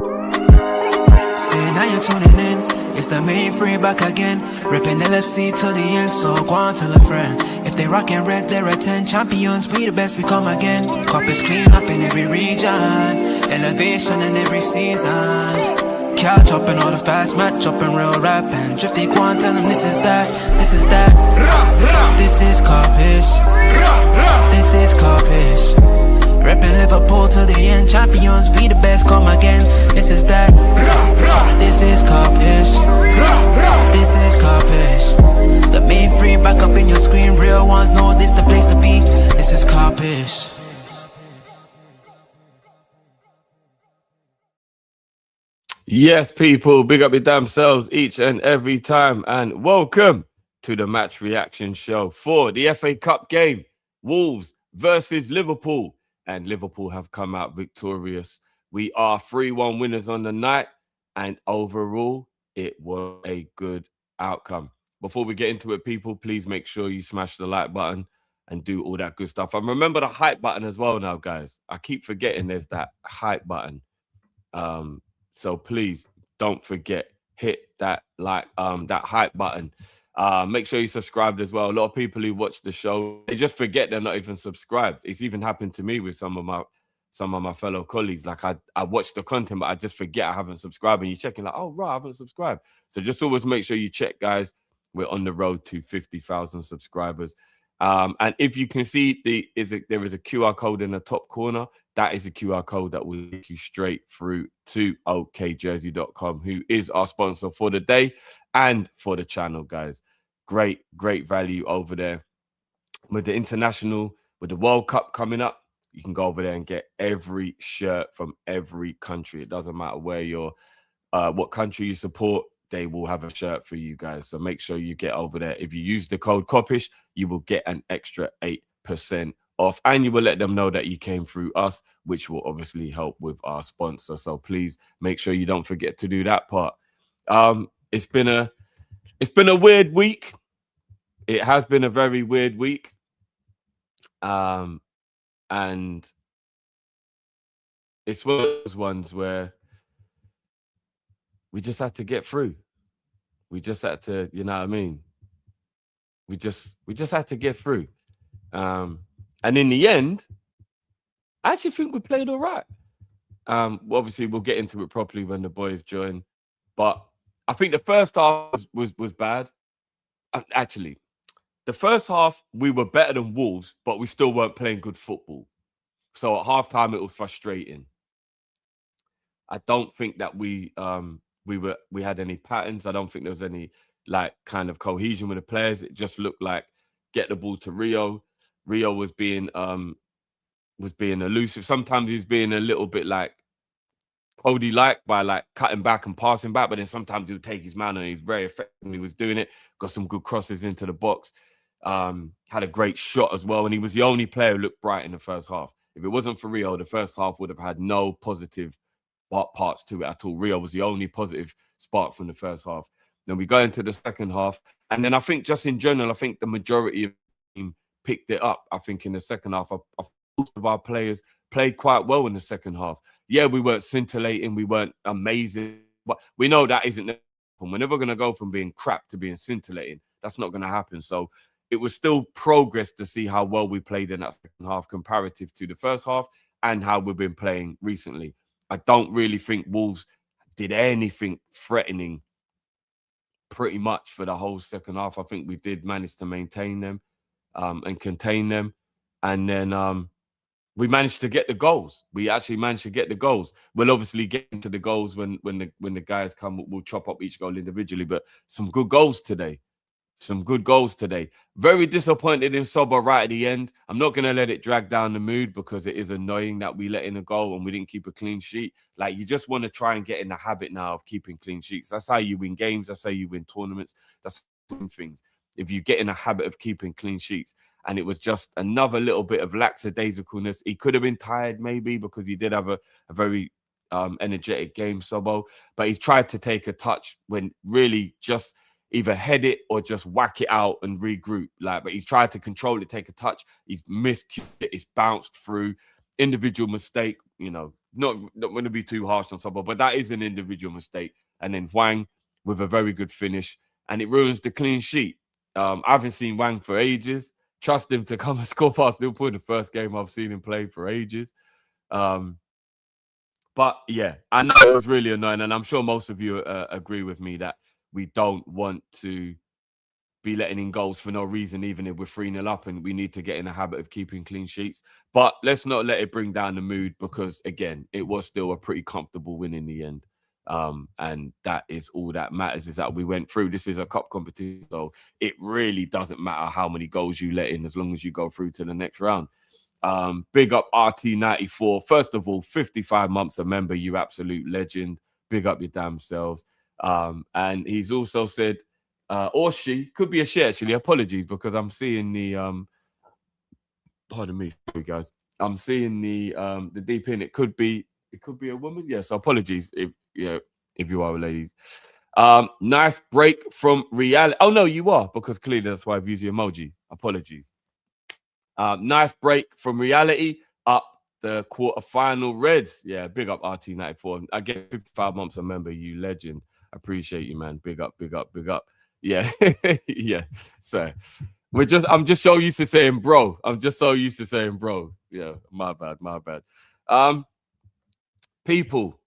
See, now you're tuning in. It's the main free back again. Ripping LFC till the end, so go on tell a friend. If they rockin' red, they're a 10. Champions, we the best, we come again. Kop-ish clean up in every region. Elevation in every season. Cal chopping all the fast match, chopping real rap. And Drifty go on, tell them this is that, this is that. This is Kopish. This is Kopish. Reppin' Liverpool to the end. Champions, we the best, come again. This is that. This is Kop-ish. This is Kopish. The main free back up in your screen. Real ones know this the place to be. This is Kop-ish. Yes, people, big up your damn selves each and every time. And welcome to the match reaction show for the FA Cup game. Wolves versus Liverpool. And Liverpool have come out victorious. We are 3-1 winners on the night. And overall, it was a good outcome. Before we get into it, people, please make sure you smash the like button and do all that good stuff. And remember the hype button as well now, guys. I keep forgetting there's that hype button. So please don't forget, hit that that hype button. Make sure you subscribed as well. A lot of people who watch the show, they just forget they're not even subscribed. It's even happened to me with some of my fellow colleagues. Like I watch the content, but I just forget I haven't subscribed. And you're checking like, oh, right, I haven't subscribed. So just always make sure you check, guys. We're on the road to 50,000 subscribers. And if you can see, there is a QR code in the top corner. That is a QR code that will take you straight through to okjersey.com, who is our sponsor for the day and for the channel, guys. Great value over there. With the World Cup coming up, you can go over there and get every shirt from every country. It doesn't matter where you're, what country you support, they will have a shirt for you guys. So make sure you get over there. If you use the code Kopish, you will get an extra 8% off, and you will let them know that you came through us, which will obviously help with our sponsor. So please make sure you don't forget to do that part. It's been a weird week. It has been a very weird week. And it's one of those ones where we just had to get through. We just had to, you know what I mean? We just had to get through. And in the end, I actually think we played all right. Obviously, we'll get into it properly when the boys join. But I think the first half was bad. Actually, the first half, we were better than Wolves, but we still weren't playing good football. So at halftime, it was frustrating. I don't think that we had any patterns. I don't think there was any kind of cohesion with the players. It just looked like get the ball to Rio. Rio was being elusive. Sometimes he was being a little bit like Cody-like by cutting back and passing back, but then sometimes he would take his man and he's very effective when he was doing it. Got some good crosses into the box. Had a great shot as well, and he was the only player who looked bright in the first half. If it wasn't for Rio, the first half would have had no positive parts to it at all. Rio was the only positive spark from the first half. Then we go into the second half, and then I think just in general, I think the majority of the team picked it up. I think in the second half, most of our players played quite well in the second half. Yeah, we weren't scintillating, we weren't amazing, but we know that isn't the problem. We're never going to go from being crap to being scintillating. That's not going to happen. So it was still progress to see how well we played in that second half comparative to the first half and how we've been playing recently. I don't really think Wolves did anything threatening pretty much for the whole second half. I think we did manage to maintain them and contain them. And then we managed to get the goals. We actually managed to get the goals. We'll obviously get into the goals when the guys come. We'll chop up each goal individually, but some good goals today. Some good goals today. Very disappointed in Soba right at the end. I'm not going to let it drag down the mood because it is annoying that we let in a goal and we didn't keep a clean sheet. Like, you just want to try and get in the habit now of keeping clean sheets. That's how you win games. That's how you win tournaments. That's how you win things. If you get in a habit of keeping clean sheets. And it was just another little bit of lackadaisicalness. He could have been tired maybe because he did have a very energetic game, Sobo. But he's tried to take a touch when really just either head it or just whack it out and regroup. But he's tried to control it, take a touch. He's missed it. It's bounced through. Individual mistake, not going to be too harsh on someone, but that is an individual mistake. And then Wang with a very good finish, and it ruins the clean sheet. I haven't seen Wang for ages. Trust him to come and score past Liverpool. The first game I've seen him play for ages. But yeah, I know it was really annoying, and I'm sure most of you agree with me that we don't want to be letting in goals for no reason, even if we're 3-0 up, and we need to get in the habit of keeping clean sheets. But let's not let it bring down the mood, because again, it was still a pretty comfortable win in the end. And that is all that matters, is that we went through. This is a cup competition, so it really doesn't matter how many goals you let in as long as you go through to the next round. Big up RT94. First of all, 55 months a member, you absolute legend. Big up your damn selves. And he's also said, or she, could be a she actually, apologies, because I'm seeing the pardon me, guys. I'm seeing the deep in. It could be a woman. Yes, apologies if you are a lady. Nice break from reality. Oh no, you are, because clearly that's why I've used the emoji. Apologies. Nice break from reality up the quarterfinal Reds. Yeah, big up RT94. Again, 55 months a member, you legend. Appreciate you, man. Big up, big up, big up. Yeah, yeah. So I'm just so used to saying bro. I'm just so used to saying bro. Yeah, my bad, my bad. People,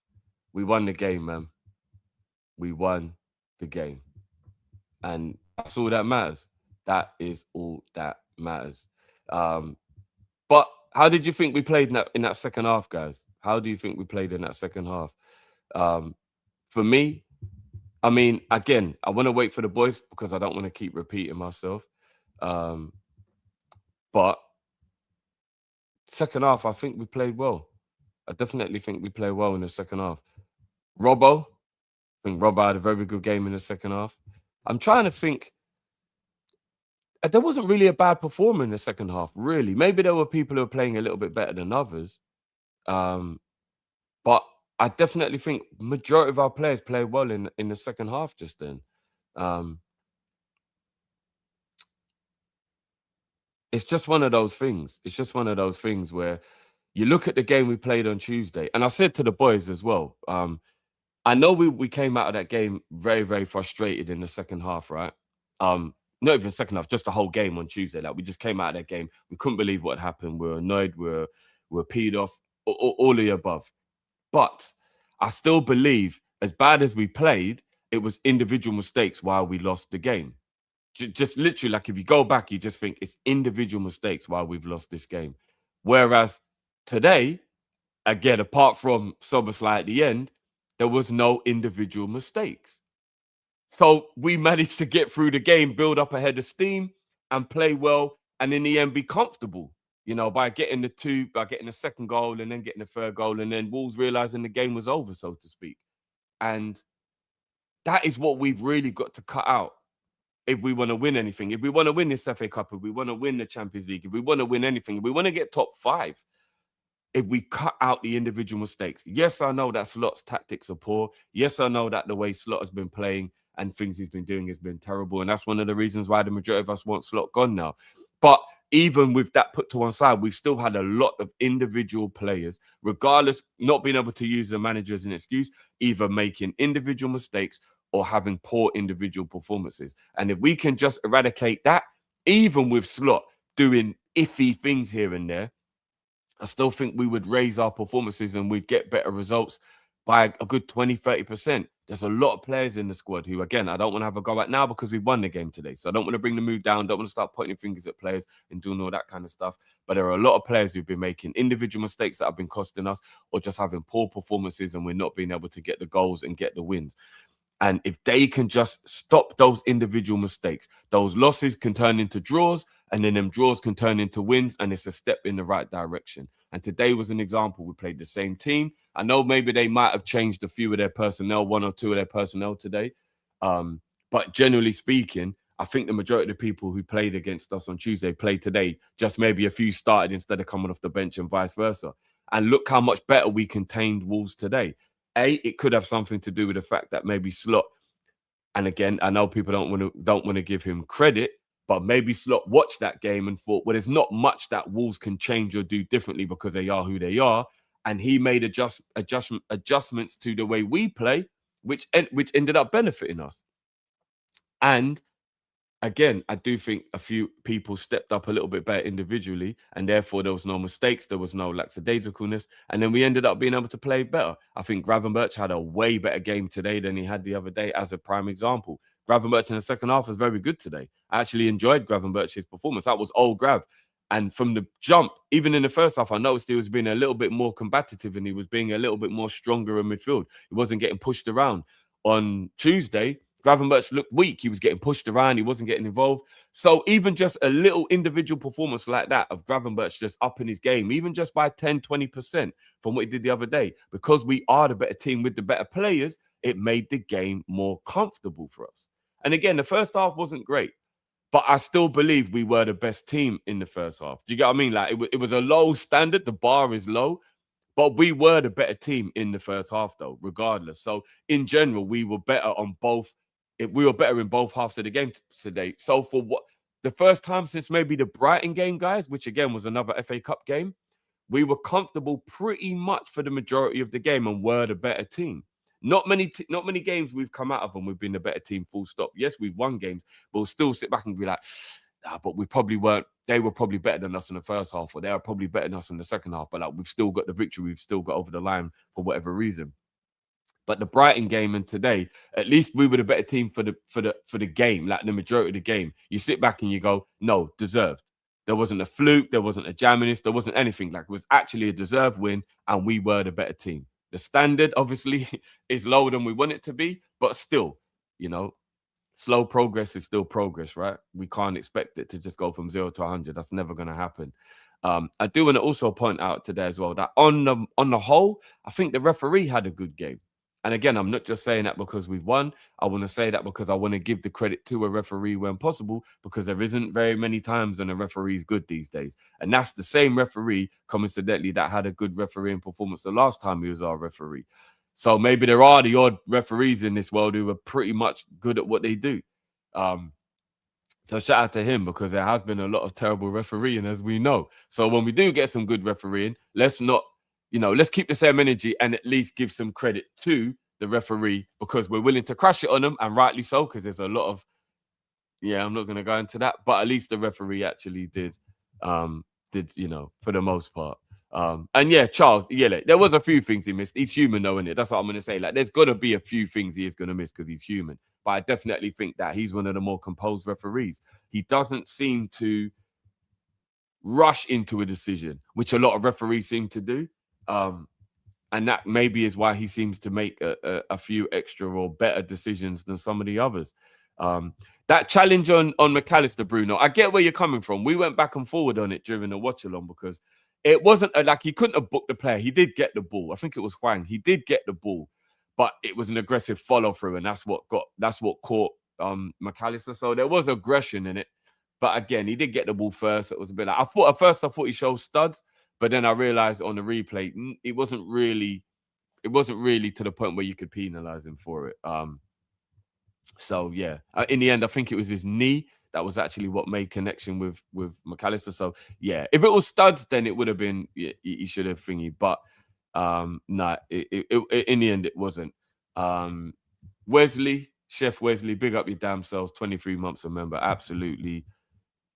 we won the game, man. We won the game. And that's all that matters. That is all that matters. But how did you think we played in that second half, guys? How do you think we played in that second half? For me, I mean, again, I want to wait for the boys because I don't want to keep repeating myself. But second half, I think we played well. I definitely think we played well in the second half. Robbo, I think Robbo had a very good game in the second half. I'm trying to think. There wasn't really a bad performer in the second half, really. Maybe there were people who were playing a little bit better than others. But I definitely think majority of our players played well in the second half just then. It's just one of those things. It's just one of those things where you look at the game we played on Tuesday, and I said to the boys as well, I know we came out of that game very, very frustrated in the second half, right? Not even second half, just the whole game on Tuesday. Like, we just came out of that game. We couldn't believe what happened. We were annoyed. We were peed off, all the above. But I still believe, as bad as we played, it was individual mistakes while we lost the game. Just literally, like, if you go back, you just think it's individual mistakes while we've lost this game. Whereas today, again, apart from Soberslide at the end, there was no individual mistakes. So we managed to get through the game, build up a head of steam, and play well, and in the end be comfortable, by getting the second goal and then getting the third goal, and then Wolves realizing the game was over, so to speak. And that is what we've really got to cut out if we want to win anything. If we want to win this FA Cup, if we want to win the Champions League, if we want to win anything, if we want to get top 5, if we cut out the individual mistakes. Yes, I know that Slot's tactics are poor. Yes, I know that the way Slot has been playing and things he's been doing has been terrible. And that's one of the reasons why the majority of us want Slot gone now. But even with that put to one side, we've still had a lot of individual players, regardless, not being able to use the manager as an excuse, either making individual mistakes or having poor individual performances. And if we can just eradicate that, even with Slot doing iffy things here and there, I still think we would raise our performances and we'd get better results by a good 20-30%. There's a lot of players in the squad who, again, I don't want to have a go at now because we won the game today. So I don't want to bring the mood down. Don't want to start pointing fingers at players and doing all that kind of stuff. But there are a lot of players who've been making individual mistakes that have been costing us, or just having poor performances and we're not being able to get the goals and get the wins. And if they can just stop those individual mistakes, those losses can turn into draws, and then them draws can turn into wins, and it's a step in the right direction. And today was an example. We played the same team. I know maybe they might have changed a few of their personnel, 1 or 2 of their personnel today. But generally speaking, I think the majority of the people who played against us on Tuesday played today. Just maybe a few started instead of coming off the bench and vice versa. And look how much better we contained Wolves today. It could have something to do with the fact that maybe Slot, and again, I know people don't want to give him credit, but maybe Slot watched that game and thought, well, there's not much that Wolves can change or do differently because they are who they are. and he made adjustments to the way we play, which ended up benefiting us. And again, I do think a few people stepped up a little bit better individually, and therefore there was no mistakes, there was no lackadaisicalness, and then we ended up being able to play better. I think Gravenberch had a way better game today than he had the other day, as a prime example. Gravenberch in the second half was very good today. I actually enjoyed Gravenberch's performance. That was old Grav. And from the jump, even in the first half, I noticed he was being a little bit more combative and he was being a little bit more stronger in midfield. He wasn't getting pushed around. On Tuesday, Gravenberch looked weak. He was getting pushed around. He wasn't getting involved. So even just a little individual performance like that of Gravenberch just upping his game, even just by 10, 20% from what he did the other day, because we are the better team with the better players, it made the game more comfortable for us. And again, the first half wasn't great, but I still believe we were the best team in the first half. Do you get what I mean? Like it was a low standard. The bar is low. But we were the better team in the first half, though, regardless. So, in general, we were better on both. We were better in both halves of the game today. So, for what the first time since maybe the Brighton game, guys, which again was another FA Cup game, we were comfortable pretty much for the majority of the game and were the better team. Not many games we've come out of and we've been the better team, full stop. Yes, we've won games, but we'll still sit back and be like, but we probably weren't. They were probably better than us in the first half, or they are probably better than us in the second half. But like, we've still got the victory. We've still got over the line for whatever reason. But the Brighton game and today, at least we were the better team for the game, like the majority of the game. You sit back and you go, no, deserved. There wasn't a fluke. There wasn't a jamminess. There wasn't anything. Like, it was actually a deserved win, and we were the better team. The standard, obviously, is lower than we want it to be, but still, you know, slow progress is still progress, right? We can't expect it to just go from 0 to 100. That's never going to happen. I do want to also point out today as well that on the whole, I think the referee had a good game. And again, I'm not just saying that because we've won. I want to say that because I want to give the credit to a referee when possible, because there isn't very many times when a referee is good these days. And that's the same referee, coincidentally, that had a good refereeing performance the last time he was our referee. So maybe there are the odd referees in this world who are pretty much good at what they do. So shout out to him, because there has been a lot of terrible refereeing, as we know. So when we do get some good refereeing, let's keep the same energy and at least give some credit to the referee, because we're willing to crash it on them, and rightly so, because there's a lot of, I'm not going to go into that, but at least the referee actually did, for the most part. And yeah, Charles, there was a few things he missed. He's human, though, isn't it? That's what I'm going to say. Like, there's got to be a few things he is going to miss because he's human. But I definitely think that he's one of the more composed referees. He doesn't seem to rush into a decision, which a lot of referees seem to do. And that maybe is why he seems to make a few extra or better decisions than some of the others. That challenge on McAllister, Bruno, I get where you're coming from. We went back and forward on it during the watch-along, because it wasn't like he couldn't have booked the player. He did get the ball. I think it was Hwang. He did get the ball, but it was an aggressive follow-through, and that's what caught McAllister. So there was aggression in it. But again, he did get the ball first. It was a bit like, at first I thought he showed studs, but then I realized on the replay, it wasn't really to the point where you could penalize him for it. So yeah, in the end, I think it was his knee that was actually what made connection with McAllister. So yeah, if it was studs, then it would have been, he should have thingy. But no, in the end, it wasn't. Chef Wesley, big up your damn selves. 23 months a member. Absolutely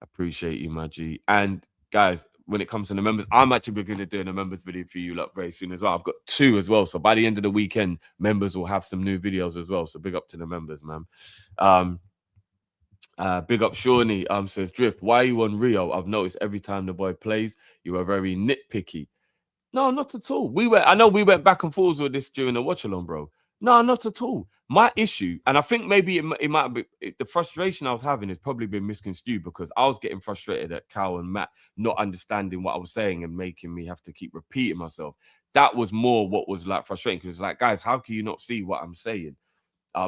appreciate you, my G. And guys, when it comes to the members, I'm actually going to do a members video for you lot very soon as well. I've got 2 as well. So by the end of the weekend, members will have some new videos as well. So big up to the members, man. Big up Shawnee says, Drift, why are you on Rio? I've noticed every time the boy plays, you are very nitpicky. No, not at all. I know we went back and forth with this during the watch along, bro. No, not at all. My issue, and I think maybe it might be the frustration I was having has probably been misconstrued, because I was getting frustrated at Cal and Matt not understanding what I was saying and making me have to keep repeating myself. That was more what was like frustrating, because it's like, guys, how can you not see what I'm saying?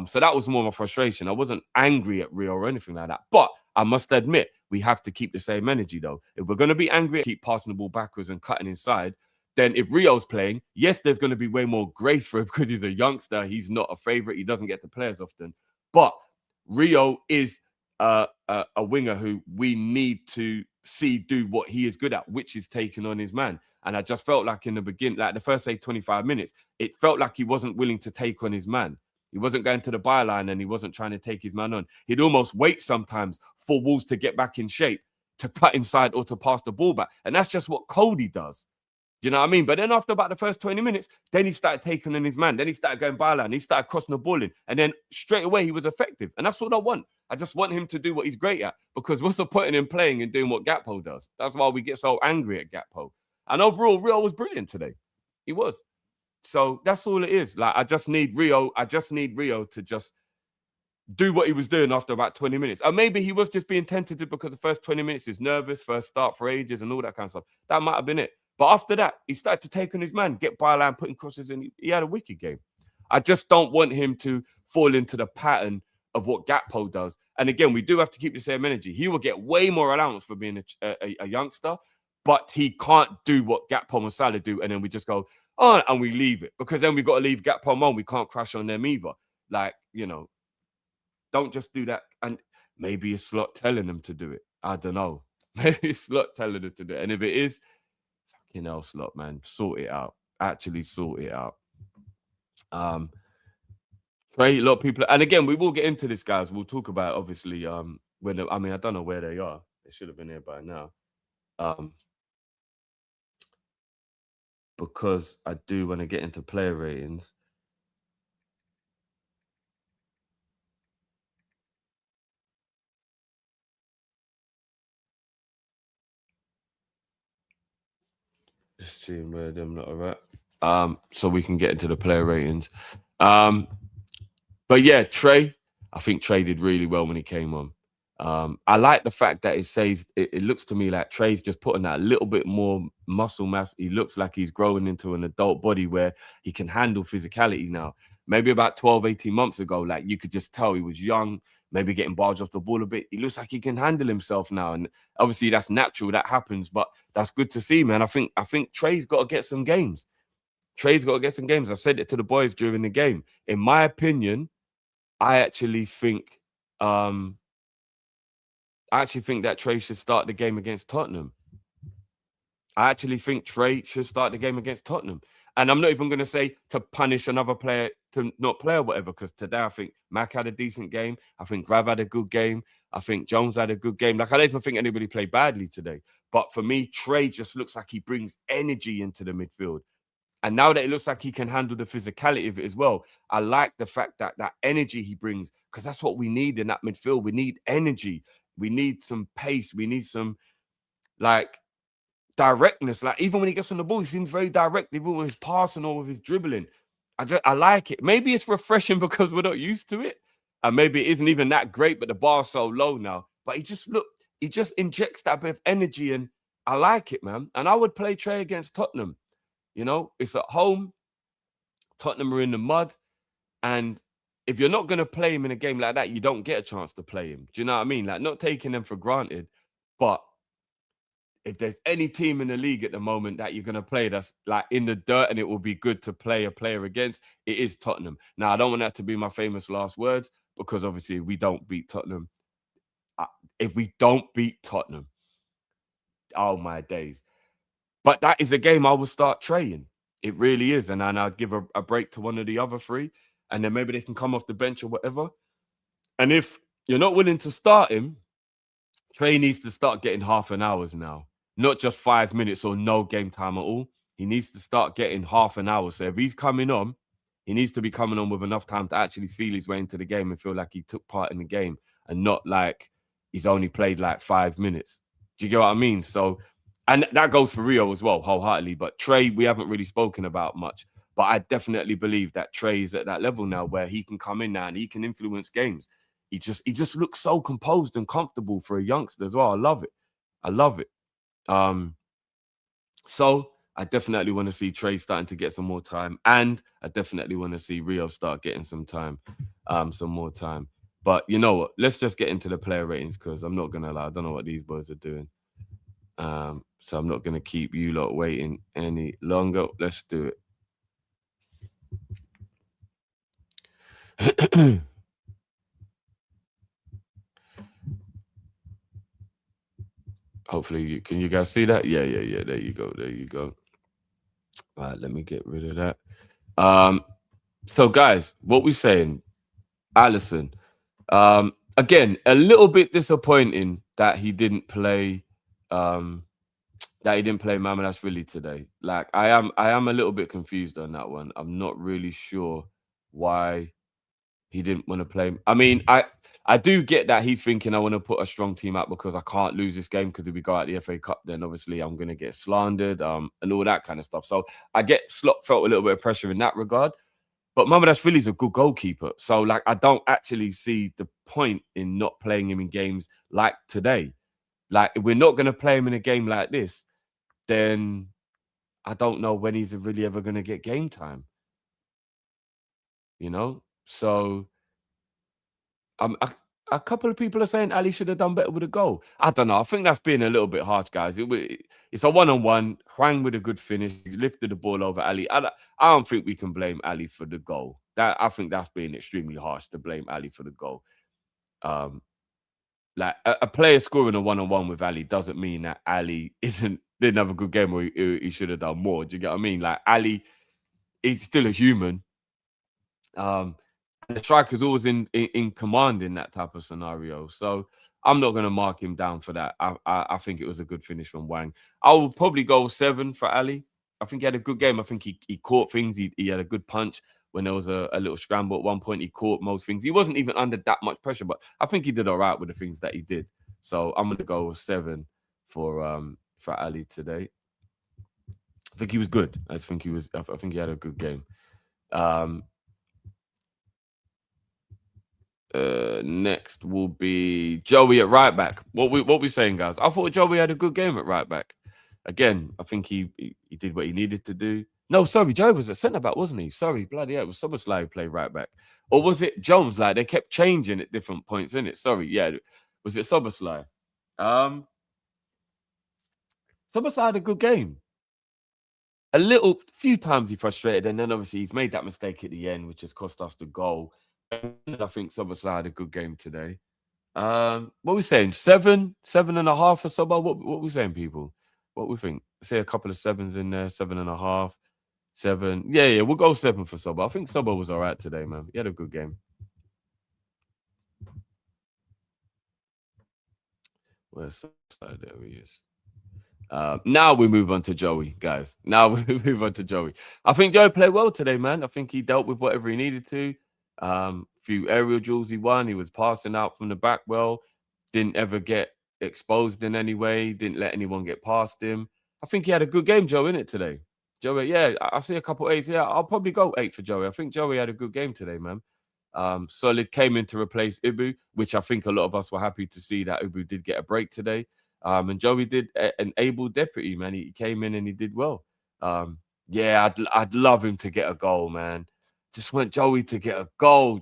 So that was more my frustration. I wasn't angry at Rio or anything like that. But I must admit, we have to keep the same energy, though. If we're going to be angry, keep passing the ball backwards and cutting inside, then if Rio's playing, yes, there's going to be way more grace for him because he's a youngster. He's not a favorite. He doesn't get to play as often. But Rio is a winger who we need to see do what he is good at, which is taking on his man. And I just felt like in the beginning, like the first, say, 25 minutes, it felt like he wasn't willing to take on his man. He wasn't going to the byline and he wasn't trying to take his man on. He'd almost wait sometimes for Wolves to get back in shape, to cut inside or to pass the ball back. And that's just what Cody does. Do you know what I mean? But then after about the first 20 minutes, then he started taking on his man. Then he started going byline. He started crossing the ball in. And then straight away, he was effective. And that's what I want. I just want him to do what he's great at. Because what's the point in him playing and doing what Gakpo does? That's why we get so angry at Gakpo. And overall, Rio was brilliant today. He was. So that's all it is. Like, I just need Rio to just do what he was doing after about 20 minutes. Or maybe he was just being tentative because the first 20 minutes is nervous, first start for ages and all that kind of stuff. That might have been it. But after that, he started to take on his man, get byline, putting crosses in. He had a wicked game. I just don't want him to fall into the pattern of what Gakpo does. And again, we do have to keep the same energy. He will get way more allowance for being a youngster, but he can't do what Gakpo and Salah do. And then we just go, oh, and we leave it. Because then we've got to leave Gakpo on. We can't crash on them either. Like, you know, don't just do that. And maybe it's Slot telling them to do it. I don't know. Maybe it's Slot telling them to do it. And if it is, fucking hell, Slot, man, sort it out. Actually sort it out. Trey, a lot of people, and again, we will get into this, guys. We'll talk about, obviously, when I mean, I don't know where they are. They should have been here by now. Because I do want to get into player ratings. Just seeing where them not are at. So we can get into the player ratings. But yeah, Trey, I think Trey did really well when he came on. I like the fact that it says, it looks to me like Trey's just putting that little bit more muscle mass. He looks like he's growing into an adult body where he can handle physicality now. Maybe about 12, 18 months ago, like you could just tell he was young, maybe getting barged off the ball a bit. He looks like he can handle himself now. And obviously that's natural, that happens, but that's good to see, man. I think Trey's got to get some games. Trey's got to get some games. I said it to the boys during the game. In my opinion, I actually think that Trey should start the game against Tottenham. I actually think Trey should start the game against Tottenham. And I'm not even going to say to punish another player to not play or whatever, because today I think Mac had a decent game. I think Grav had a good game. I think Jones had a good game. Like, I don't even think anybody played badly today. But for me, Trey just looks like he brings energy into the midfield. And now that it looks like he can handle the physicality of it as well, I like the fact that that energy he brings, because that's what we need in that midfield. We need energy. We need some pace. We need some, like, directness. Like, even when he gets on the ball, he seems very direct, even with his passing or with his dribbling. I like it. Maybe it's refreshing because we're not used to it. And maybe it isn't even that great, but the bar's so low now. But he just injects that bit of energy, and I like it, man. And I would play Trey against Tottenham. You know, it's at home. Tottenham are in the mud. And if you're not going to play him in a game like that, you don't get a chance to play him. Do you know what I mean? Like, not taking them for granted. But if there's any team in the league at the moment that you're going to play that's like in the dirt and it will be good to play a player against, it is Tottenham. Now, I don't want that to be my famous last words, because obviously we don't beat Tottenham. If we don't beat Tottenham, oh my days. But that is a game I will start training. It really is. And then I'll give a break to one of the other three. And then maybe they can come off the bench or whatever. And if you're not willing to start him, Trey needs to start getting half an hours now. Not just 5 minutes or no game time at all. He needs to start getting half an hour. So if he's coming on, he needs to be coming on with enough time to actually feel his way into the game and feel like he took part in the game, and not like he's only played like 5 minutes. Do you get what I mean? So, and that goes for Rio as well, wholeheartedly. But Trey, we haven't really spoken about much. But I definitely believe that Trey is at that level now where he can come in now and he can influence games. He just looks so composed and comfortable for a youngster as well. I love it. I love it. So I definitely want to see Trey starting to get some more time. And I definitely want to see Rio start getting some time, some more time. But you know what? Let's just get into the player ratings, because I'm not going to lie. I don't know what these boys are doing. So I'm not going to keep you lot waiting any longer. Let's do it. Hopefully, can you guys see that? Yeah. There you go. Right, let me get rid of that. So guys, what we saying? Allison. Again, a little bit disappointing that he didn't play Mamadaashvili today. Like I am a little bit confused on that one. I'm not really sure why he didn't want to play. I mean, I do get that he's thinking I want to put a strong team out because I can't lose this game because if we go out the FA Cup, then obviously I'm gonna get slandered, and all that kind of stuff. So I get Slot felt a little bit of pressure in that regard. But Mamadaashvili's a good goalkeeper. So like I don't actually see the point in not playing him in games like today. Like if we're not gonna play him in a game like this, then I don't know when he's really ever gonna get game time. You know? So Um, a, a couple of people are saying Ali should have done better with a goal. I don't know. I think that's being a little bit harsh, guys. It's a one-on-one. Huang with a good finish. He lifted the ball over Ali. I don't think we can blame Ali for the goal. I think that's being extremely harsh to blame Ali for the goal. Like a player scoring a one-on-one with Ali doesn't mean that Ali didn't have a good game or he should have done more. Do you get what I mean? Like Ali is still a human. The striker's always in command in that type of scenario. So I'm not going to mark him down for that. I think it was a good finish from Wang. I will probably go 7 for Ali. I think he had a good game. I think he caught things. He had a good punch when there was a little scramble at one point. He caught most things. He wasn't even under that much pressure, but I think he did all right with the things that he did. So I'm going to go 7 for Ali today. I think he was good. I think he had a good game. Next will be Joey at right back. What we saying, guys? I thought Joey had a good game at right back. Again, I think he did what he needed to do. No, sorry, Joey was a centre back, wasn't he? Sorry, bloody hell, it was Soboslai who played right back, or was it Jones? Like they kept changing at different points, in it. Sorry, yeah, was it Soboslai? Soboslai had a good game. A few times he frustrated, and then obviously he's made that mistake at the end, which has cost us the goal. And I think Soboslai had a good game today. What are we saying? 7.5 for Sobo? What we saying, people? What we think? Say a couple of 7s in there, 7.5, 7. Yeah, we'll go 7 for Sobo. I think Sobo was all right today, man. He had a good game. Where's Soboslai? There he is. Now we move on to Joey, guys. Now we move on to Joey. I think Joey played well today, man. I think he dealt with whatever he needed to. Few aerial duels he won. He was passing out from the back well. Didn't ever get exposed in any way. Didn't let anyone get past him. I think he had a good game, Joe, in it today. Joey, yeah, I see a couple 8s. Yeah, I'll probably go 8 for Joey. I think Joey had a good game today, man. Solid came in to replace Ibu, which I think a lot of us were happy to see that Ibu did get a break today. And Joey did an able deputy, man. He came in and he did well. Yeah, I'd love him to get a goal, man. Just want Joey to get a goal.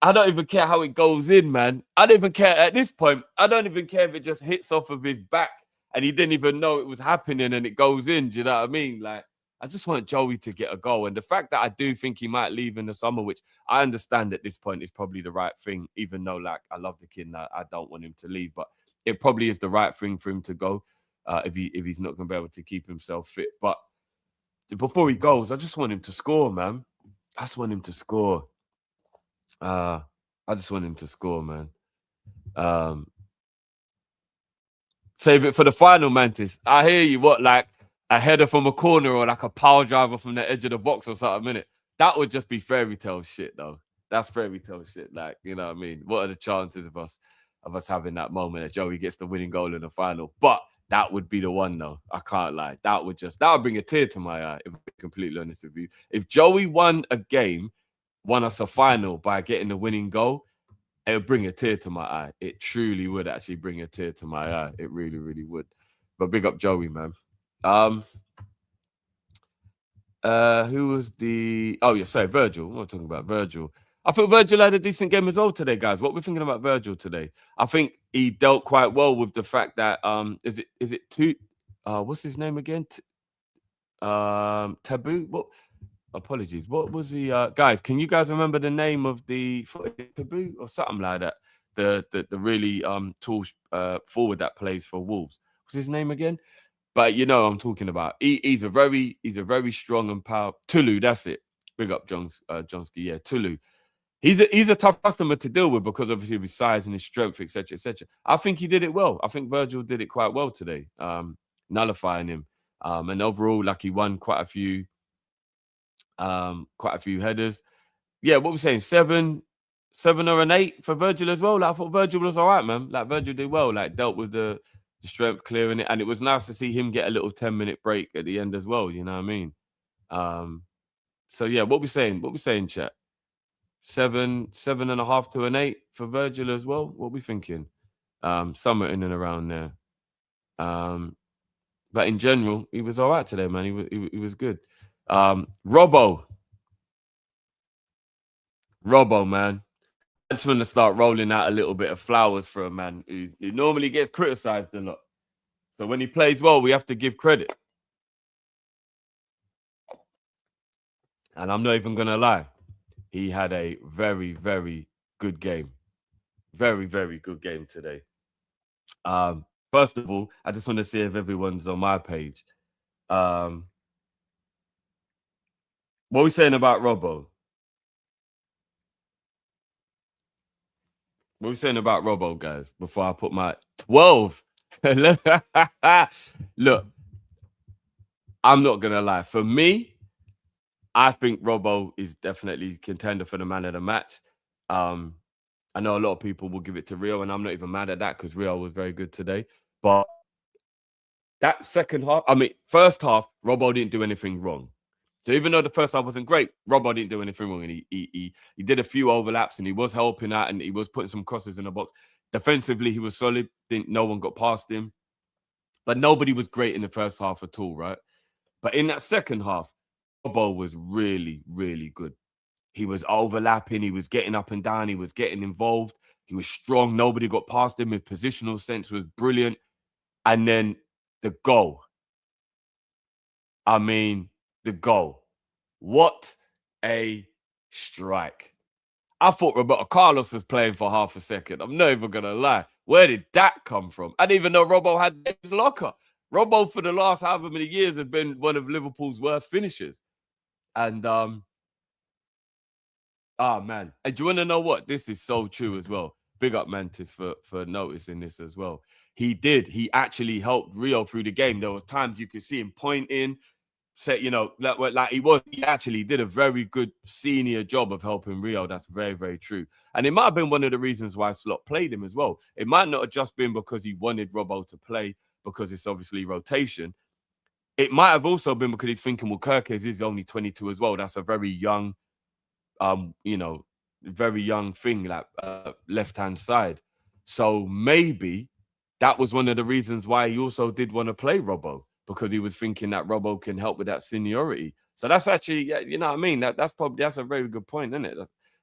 I don't even care how it goes in, man. I don't even care at this point. I don't even care if it just hits off of his back and he didn't even know it was happening and it goes in. Do you know what I mean? Like, I just want Joey to get a goal. And the fact that I do think he might leave in the summer, which I understand at this point is probably the right thing, even though, like, I love the kid and I don't want him to leave. But it probably is the right thing for him to go if he's not going to be able to keep himself fit. But before he goes, I just want him to score, man. I just want him to score. I just want him to score, man. Save it for the final, Mantis. I hear you. What, like a header from a corner or like a power driver from the edge of the box or something, innit? That would just be fairy tale shit, though. That's fairy tale shit. Like, you know what I mean? What are the chances of us having that moment that Joey gets the winning goal in the final? But that would be the one, though. I can't lie. That would bring a tear to my eye, if I'm completely honest with you. If Joey won us a final by getting the winning goal, it would bring a tear to my eye. It truly would actually bring a tear to my eye. It really, really would. But big up Joey, man. Who was the... Oh, yeah, sorry, Virgil. We're talking about Virgil. I thought Virgil had a decent game as well today, guys. What are we thinking about Virgil today? I think he dealt quite well with the fact that... Is it two... what's his name again? Taboo? What... Apologies. What was the guys? Can you guys remember the name of the Taboo or something like that? The really tall forward that plays for Wolves. What's his name again? But you know what I'm talking about. He's a very strong and powerful Tulu. That's it. Big up Johnsky. Yeah, Tulu. He's a tough customer to deal with because obviously of his size and his strength, etc., etc. I think he did it well. I think Virgil did it quite well today, nullifying him. And overall, like he won quite a few headers. Yeah, what we're saying, 7 or an 8 for Virgil as well. Like, I thought Virgil was all right, man. Like Virgil did well, like dealt with the strength, clearing it, and it was nice to see him get a little 10-minute break at the end as well. You know what I mean? So yeah, what we saying, chat? 7.5 to an 8 for Virgil as well. What we thinking? Somewhere in and around there. But in general, he was all right today, man. He was good. Robbo, man. I just want to start rolling out a little bit of flowers for a man who normally gets criticized a lot. So when he plays well, we have to give credit. And I'm not even going to lie. He had a very, very good game. Very, very good game today. First of all, I just want to see if everyone's on my page. What are we saying about Robbo? What are we saying about Robbo, guys? Before I put my 12. Look, I'm not going to lie. For me, I think Robbo is definitely contender for the man of the match. I know a lot of people will give it to Rio, and I'm not even mad at that because Rio was very good today. But that second half, first half, Robbo didn't do anything wrong. So even though the first half wasn't great, Robbo didn't do anything wrong, and he did a few overlaps, and he was helping out, and he was putting some crosses in the box. Defensively, he was solid. No one got past him, but nobody was great in the first half at all, right? But in that second half, Robbo was really, really good. He was overlapping. He was getting up and down. He was getting involved. He was strong. Nobody got past him. His positional sense was brilliant. And then the goal. The goal. What a strike. I thought Roberto Carlos was playing for half a second. I'm not even going to lie. Where did that come from? I didn't even know Robbo had his locker. Robbo, for the last however many years, had been one of Liverpool's worst finishers. And, man. And do you want to know what? This is so true as well. Big up Mantis for noticing this as well. He actually helped Rio through the game. There were times you could see him pointing, he actually did a very good senior job of helping Rio. That's very, very true. And it might have been one of the reasons why Slot played him as well. It might not have just been because he wanted Robbo to play, because it's obviously rotation. It might have also been because he's thinking, well, Kirkes is only 22 as well. That's a very young, very young thing, like left-hand side. So maybe that was one of the reasons why he also did want to play Robbo, because he was thinking that Robbo can help with that seniority. So that's actually, you know what I mean? That's a very good point, isn't it?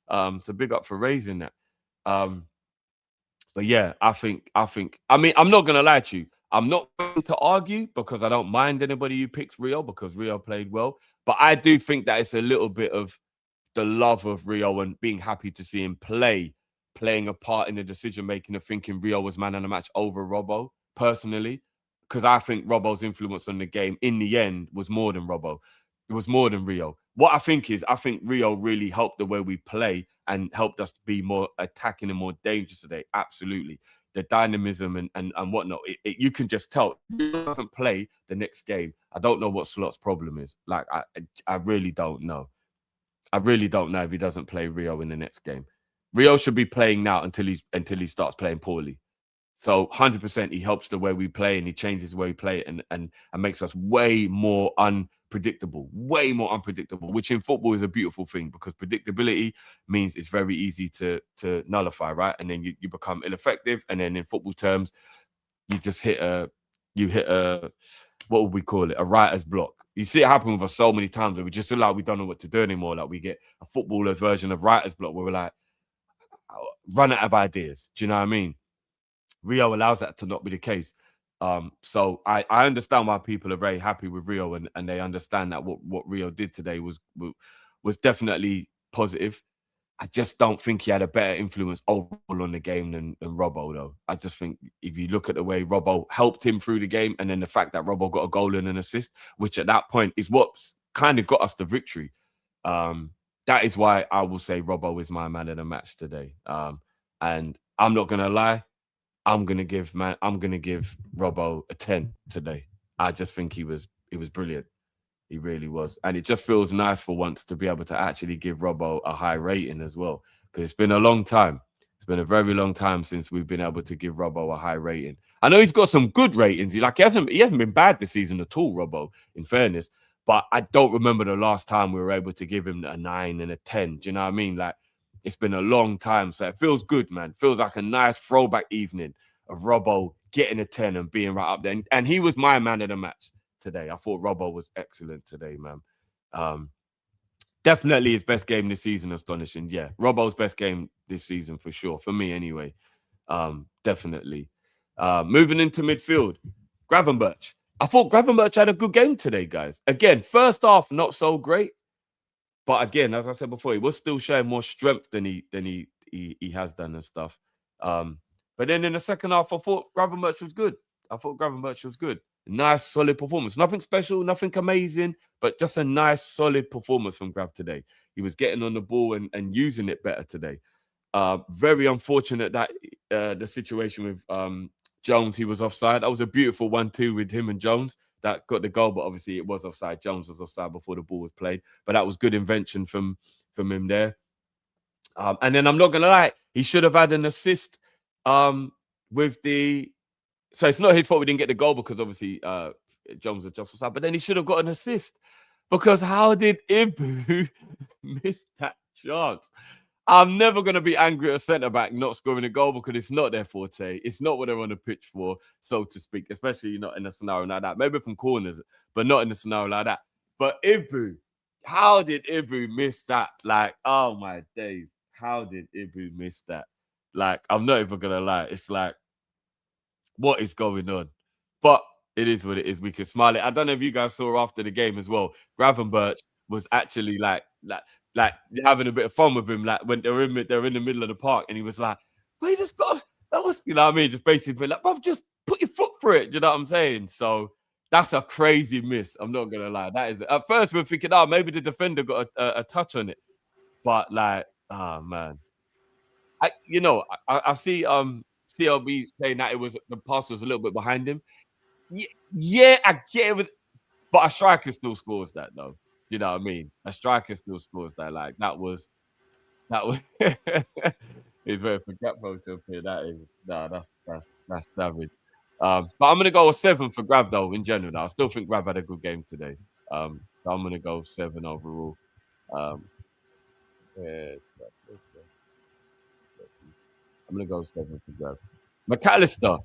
So big up for raising that. But yeah, I think, I'm not going to lie to you. I'm not going to argue because I don't mind anybody who picks Rio, because Rio played well. But I do think that it's a little bit of the love of Rio and being happy to see him playing a part in the decision-making of thinking Rio was man of the match over Robbo, personally. Because I think Robbo's influence on the game in the end was more than Robbo. It was more than Rio. What I think Rio really helped the way we play and helped us to be more attacking and more dangerous today. Absolutely. The dynamism and whatnot. You can just tell. If he doesn't play the next game, I don't know what Slot's problem is. Like, I really don't know. I really don't know if he doesn't play Rio in the next game. Rio should be playing now until he starts playing poorly. So 100% he helps the way we play, and he changes the way we play and makes us way more unpredictable, which in football is a beautiful thing, because predictability means it's very easy to nullify, right? And then you become ineffective. And then in football terms, you just hit a what would we call it? A writer's block. You see it happen with us so many times where we just feel like we don't know what to do anymore. Like we get a footballer's version of writer's block where we're like, run out of ideas. Do you know what I mean? Rio allows that to not be the case. So I understand why people are very happy with Rio, and they understand that what Rio did today was definitely positive. I just don't think he had a better influence overall on the game than Robbo, though. I just think if you look at the way Robbo helped him through the game, and then the fact that Robbo got a goal and an assist, which at that point is what's kind of got us the victory. That is why I will say Robbo is my man of the match today. And I'm not gonna lie, I'm gonna give Robbo a 10 today. I just think he was brilliant. He really was. And it just feels nice for once to be able to actually give Robbo a high rating as well. Because it's been a long time. It's been a very long time since we've been able to give Robbo a high rating. I know he's got some good ratings. He hasn't been bad this season at all, Robbo, in fairness. But I don't remember the last time we were able to give him a 9 and a 10. Do you know what I mean? Like, it's been a long time. So it feels good, man. It feels like a nice throwback evening of Robbo getting a 10 and being right up there. And he was my man of the match today. I thought Robbo was excellent today, man. Definitely his best game this season, astonishing. Yeah, Robbo's best game this season for sure. For me, anyway. Definitely. Moving into midfield, Gravenberch. I thought Gravenberch had a good game today, guys. Again, first half, not so great. But again, as I said before, he was still showing more strength than he has done and stuff. But then in the second half, I thought Gravenberch was good. Nice, solid performance. Nothing special, nothing amazing, but just a nice, solid performance from Grav today. He was getting on the ball and using it better today. Very unfortunate that the situation with Jones, he was offside. That was a beautiful 1-2 with him and Jones that got the goal, but obviously it was offside. Jones was offside before the ball was played, but that was good invention from him there. And then I'm not going to lie, he should have had an assist with the... So it's not his fault we didn't get the goal because obviously Jones was just offside, but then he should have got an assist because how did Ibu miss that chance? I'm never going to be angry at a centre-back not scoring a goal because it's not their forte. It's not what they're on the pitch for, so to speak, especially not in a scenario like that. Maybe from corners, but not in a scenario like that. But Ibu, how did Ibu miss that? Like, oh my days. How did Ibu miss that? Like, I'm not even going to lie. It's like, what is going on? But it is what it is. We can smile it. I don't know if you guys saw after the game as well. Gravenberch was actually like having a bit of fun with him. Like when they're in the middle of the park, and he was like, "Well, he just got that was you know what I mean." Just basically like, "Bro, just put your foot for it." Do you know what I'm saying? So that's a crazy miss. I'm not gonna lie. That is at first we're thinking, oh, maybe the defender got a touch on it, but like, oh man, I see CLB saying that the pass was a little bit behind him. Yeah, I get it, but a striker still scores that though. You know what I mean? A striker still scores that. Like that was is where for Gakpo to appear. That is that's savage. But I'm gonna go a 7 for Grav though. In general, I still think Grav had a good game today. So I'm gonna go 7 overall. Yeah, I'm going to go 7 for Grav. McAllister.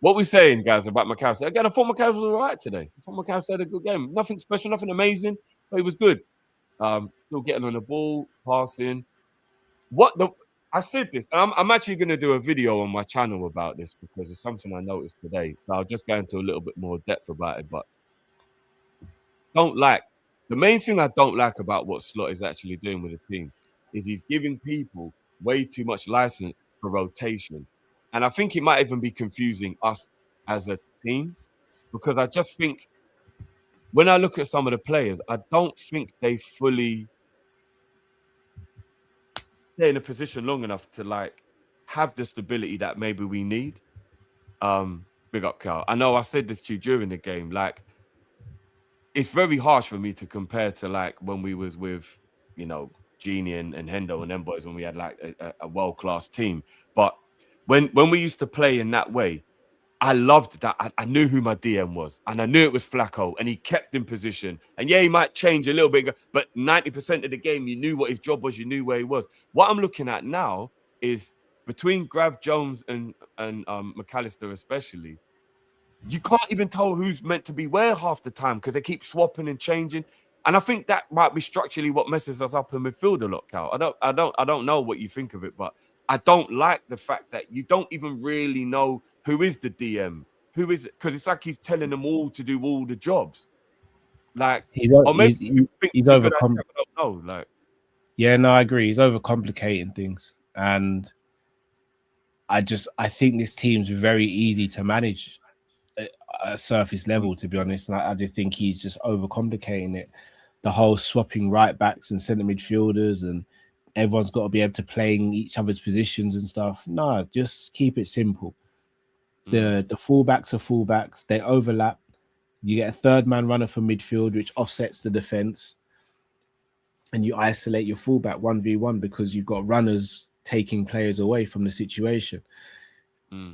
What we saying, guys, about McAllister? Again, I thought McAllister was all right today. I thought McAllister had a good game. Nothing special, nothing amazing, but he was good. Still getting on the ball, passing. I said this. I'm actually going to do a video on my channel about this because it's something I noticed today. So I'll just go into a little bit more depth about it. But the main thing I don't like about what Slot is actually doing with the team is he's giving people way too much license for rotation. And I think it might even be confusing us as a team because I just think when I look at some of the players, I don't think they fully stay in a position long enough to like have the stability that maybe we need. Big up, Cal. I know I said this to you during the game. Like, it's very harsh for me to compare to like when we was with, Genie and Hendo and them boys when we had like a world-class team. But when we used to play in that way, I loved that. I knew who my DM was, and I knew it was Flacco, and he kept in position. And yeah, he might change a little bit, but 90% of the game, you knew what his job was, you knew where he was. What I'm looking at now is between Grav, Jones, and McAllister especially, you can't even tell who's meant to be where half the time because they keep swapping and changing. And I think that might be structurally what messes us up in midfield a lot, Cal. I don't know what you think of it, but I don't like the fact that you don't even really know who is the DM, who is it, because it's like he's telling them all to do all the jobs. Like, he's overcome. I don't know. Like, Yeah, no, I agree. He's overcomplicating things, and I think this team's very easy to manage at a surface level. To be honest, and I just think he's just overcomplicating it. The whole swapping right backs and centre midfielders, and everyone's got to be able to play in each other's positions and stuff. No, just keep it simple. The fullbacks are fullbacks. They overlap. You get a third man runner for midfield, which offsets the defense, and you isolate your fullback 1v1 because you've got runners taking players away from the situation.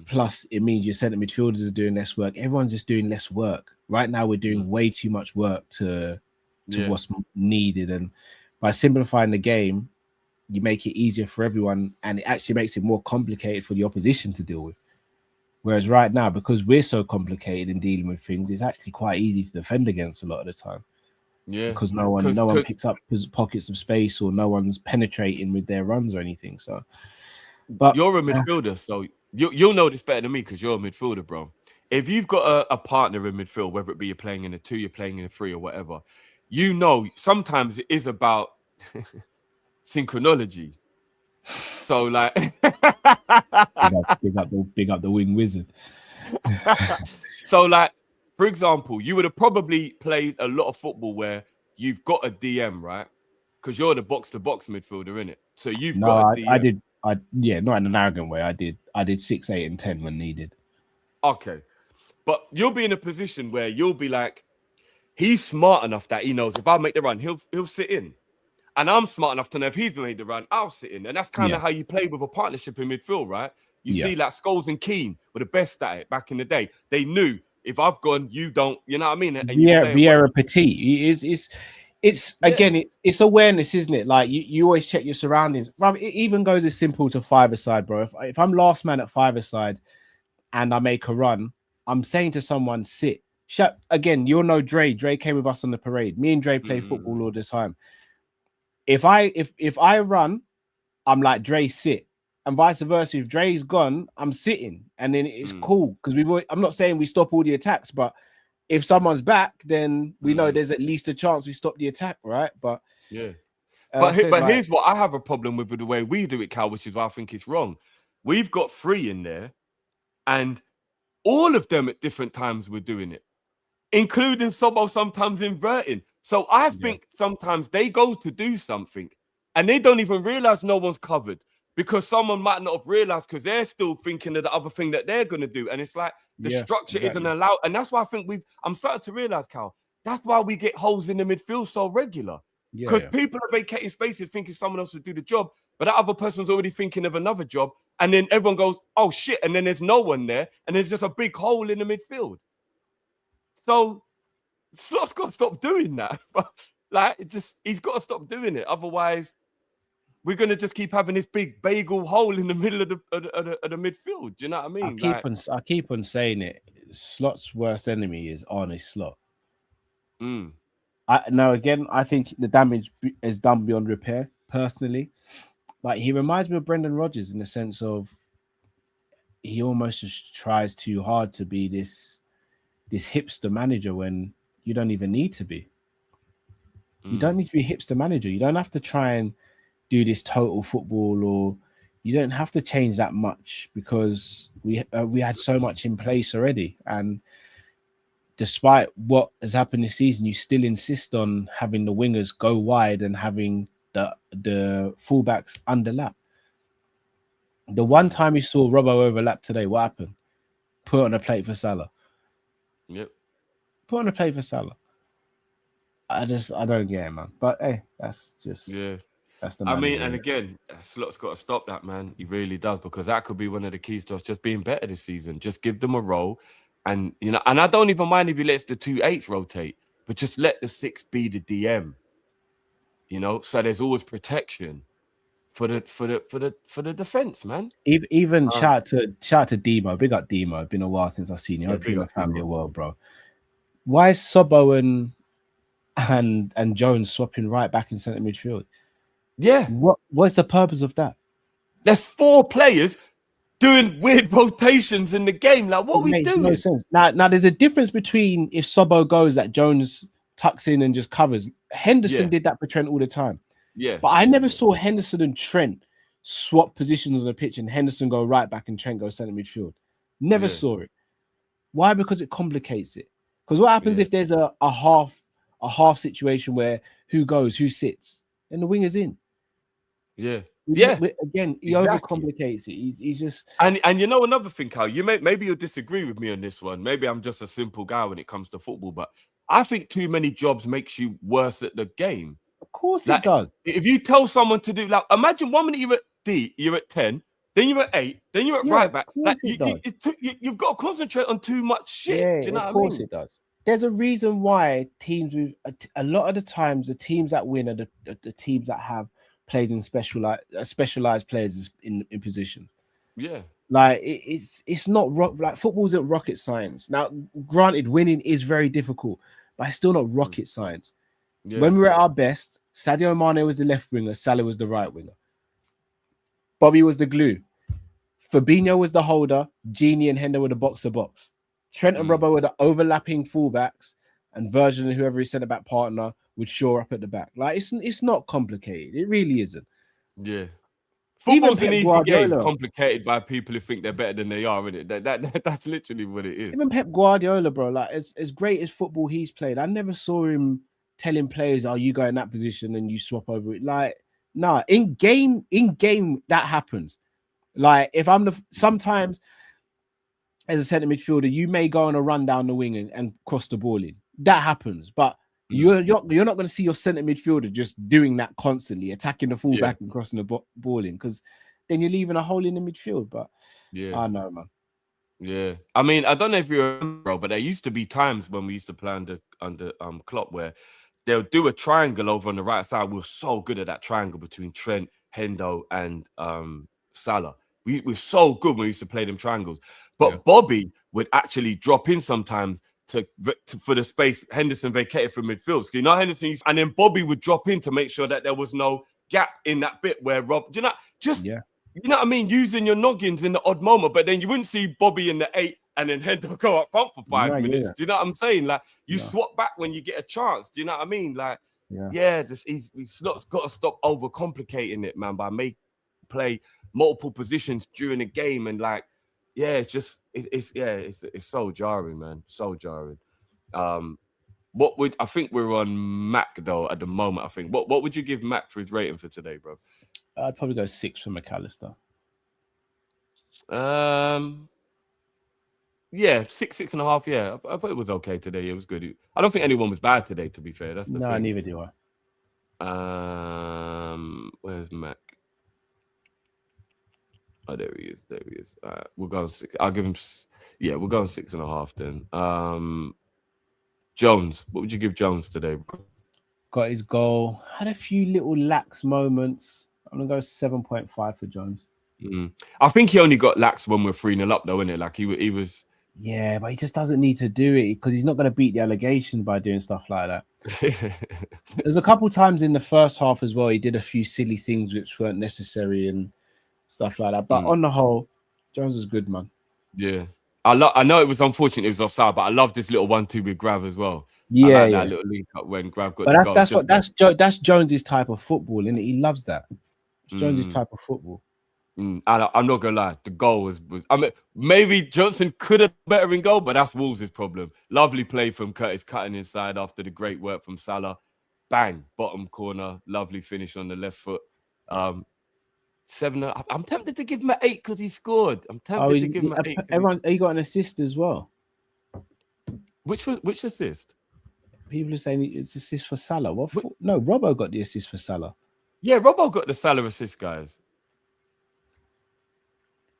Plus, it means your centre midfielders are doing less work. Everyone's just doing less work. Right now, we're doing way too much work to what's needed. And by simplifying the game, you make it easier for everyone, and it actually makes it more complicated for the opposition to deal with. Whereas right now, because we're so complicated in dealing with things, it's actually quite easy to defend against a lot of the time. Yeah, because no one picks up pockets of space, or no one's penetrating with their runs or anything. So, but you're a midfielder, so you'll know this better than me because you're a midfielder, bro. If you've got a partner in midfield, whether it be you're playing in a 2, you're playing in a 3, or whatever, you know sometimes it is about synchronology. So like, big up the wing wizard. So like, for example, you would have probably played a lot of football where you've got a DM, right? Because you're the box-to-box midfielder, innit? So you've got a DM. Yeah, not in an arrogant way. I did 6, 8, and 10 when needed. Okay. But you'll be in a position where you'll be like, he's smart enough that he knows if I make the run, he'll sit in. And I'm smart enough to know if he's made the run, I'll sit in. And that's kind of how you play with a partnership in midfield, right? You see like Scholes and Keane were the best at it back in the day. They knew if I've gone, you don't, you know what I mean? And Vieira Petit it's again, it's awareness, isn't it? Like you always check your surroundings. It even goes as simple to five-a-side, bro. If I'm last man at five-a-side and I make a run, I'm saying to someone, sit. Again, you'll know Dre. Dre came with us on the parade. Me and Dre play football all the time. If I run, I'm like, Dre, sit. And vice versa. If Dre's gone, I'm sitting. And then it's cool. Because I'm not saying we stop all the attacks, but if someone's back, then we know there's at least a chance we stop the attack, right? But but here's what I have a problem with the way we do it, Cal, which is why I think it's wrong. We've got 3 in there, and all of them at different times were doing it, including Sobo sometimes inverting. So I think sometimes they go to do something and they don't even realize no one's covered because someone might not have realized because they're still thinking of the other thing that they're going to do. And it's like the structure isn't allowed. And that's why I think I'm starting to realize, Cal, that's why we get holes in the midfield so regular. Because people are vacating spaces thinking someone else would do the job, but that other person's already thinking of another job. And then everyone goes, oh shit. And then there's no one there. And there's just a big hole in the midfield. So Slot's got to stop doing that. Like, he's got to stop doing it. Otherwise, we're going to just keep having this big bagel hole in the middle of the midfield. Do you know what I mean? I keep on saying it. Slot's worst enemy is Arne Slot. Now, again, I think the damage is done beyond repair, personally. Like, he reminds me of Brendan Rodgers in the sense of he almost just tries too hard to be this hipster manager when you don't even need to be. You don't need to be a hipster manager. You don't have to try and do this total football, or you don't have to change that much because we had so much in place already. And despite what has happened this season, you still insist on having the wingers go wide and having the fullbacks underlap. The one time you saw Robbo overlap today, what happened? Put on a plate for Salah. Yep. Put on a plate for Salah. I don't get it, man. But hey, that's just that's the. I mean, and again, Slot's got to stop that, man. He really does, because that could be one of the keys to us just being better this season. Just give them a role, and and I don't even mind if he lets the 2 8s rotate, but just let the 6 be the DM. So there's always protection for the defense, man. Even shout out to Demo. Big up Demo. Been a while since I've seen you. Hope you're in the family world, bro. Why is Sobo and Jones swapping right back in centre midfield? Yeah. What's the purpose of that? There's 4 players doing weird rotations in the game. Like, what are we doing? No sense. Now there's a difference between if Sobo goes that Jones tucks in and just covers. Henderson did that for Trent all the time. Yeah. But I never saw Henderson and Trent swap positions on the pitch and Henderson go right back and Trent go centre midfield. Never saw it. Why? Because it complicates it. Because what happens if there's a half situation where who goes, who sits, and the winger's in? Yeah. Again, he overcomplicates it. He's just and you know another thing, Kyle. Maybe you'll disagree with me on this one. Maybe I'm just a simple guy when it comes to football, but I think too many jobs makes you worse at the game. Of course it does. If you tell someone to do, like, imagine 1 minute you're at D, you're at 10, then you're at 8, then you're at right back. Like, you've got to concentrate on too much shit. Yeah, do you know of what I mean? course it does. There's a reason why teams with a lot of the times the teams that win are the teams that have players in specialized players in positions. Yeah, like it's not like football isn't rocket science. Now, granted, winning is very difficult, but it's still not rocket science. Yeah. When we were at our best, Sadio Mane was the left winger, Salah was the right winger. Bobby was the glue. Fabinho was the holder. Genie and Hendo were the box to box. Trent and Robbo were the overlapping fullbacks, and Virgil and whoever his centre back partner would shore up at the back. Like it's not complicated. It really isn't. Yeah. Football's an easy game, complicated by people who think they're better than they are, isn't it? That's literally what it is. Even Pep Guardiola, bro, like as great as football he's played, I never saw him telling players, "Oh, you go in that position and you swap over it." Like, nah, in game that happens. Like, if I'm sometimes as a centre midfielder, you may go on a run down the wing and cross the ball in. That happens, but you're not going to see your centre midfielder just doing that constantly, attacking the fullback and crossing the ball in, because then you're leaving a hole in the midfield. But I know, man. Yeah, I mean, I don't know if you remember, bro, but there used to be times when we used to play under Klopp where they'll do a triangle over on the right side. We were so good at that triangle between Trent, Hendo, and Salah. We were so good when we used to play them triangles. But Bobby would actually drop in sometimes for the space Henderson vacated from midfield. So, you know, Henderson and then Bobby would drop in to make sure that there was no gap in that bit where Rob, you know what I mean? Using your noggins in the odd moment, but then you wouldn't see Bobby in the 8 and then Hendo go up front for 5 minutes. Do you know what I'm saying? Like, you swap back when you get a chance. Do you know what I mean? Like, he's got to stop overcomplicating it, man, by making play multiple positions during the game. And like, it's so jarring, man. So jarring. I think we're on Mac though at the moment. I think what would you give Mac for his rating for today, bro? I'd probably go 6 for McAllister. 6.5. Yeah, I thought it was okay today. It was good. I don't think anyone was bad today, to be fair. That's the thing. Neither do I. Where's Mac? Oh, there he is. We'll go 6. I'll give him. Yeah, we'll go on 6.5 then. Jones, what would you give Jones today, bro? Got his goal. Had a few little lax moments. I'm gonna go 7.5 for Jones. I think he only got lax when we're 3-0 up, though, isn't it? Like he was. Yeah, but he just doesn't need to do it because he's not going to beat the allegation by doing stuff like that. There's a couple times in the first half as well. He did a few silly things which weren't necessary and stuff like that. But on the whole, Jones is good, man. Yeah, I know it was unfortunate it was offside, but I love this little 1-2 with Grav as well. Yeah, that little link up when Grav got the goal. That's Jones's type of football, isn't it? He loves that. It's Jones's type of football. I'm not gonna lie, the goal was. I mean, maybe Johnson could have been better in goal, but that's Wolves' problem. Lovely play from Curtis cutting inside after the great work from Salah. Bang, bottom corner, lovely finish on the left foot. 7. I'm tempted to give him an 8 because he scored. I'm tempted to give him an 8. He got an assist as well. Which assist? People are saying it's assist for Salah. No, Robbo got the assist for Salah. Yeah, Robbo got the Salah assist, guys.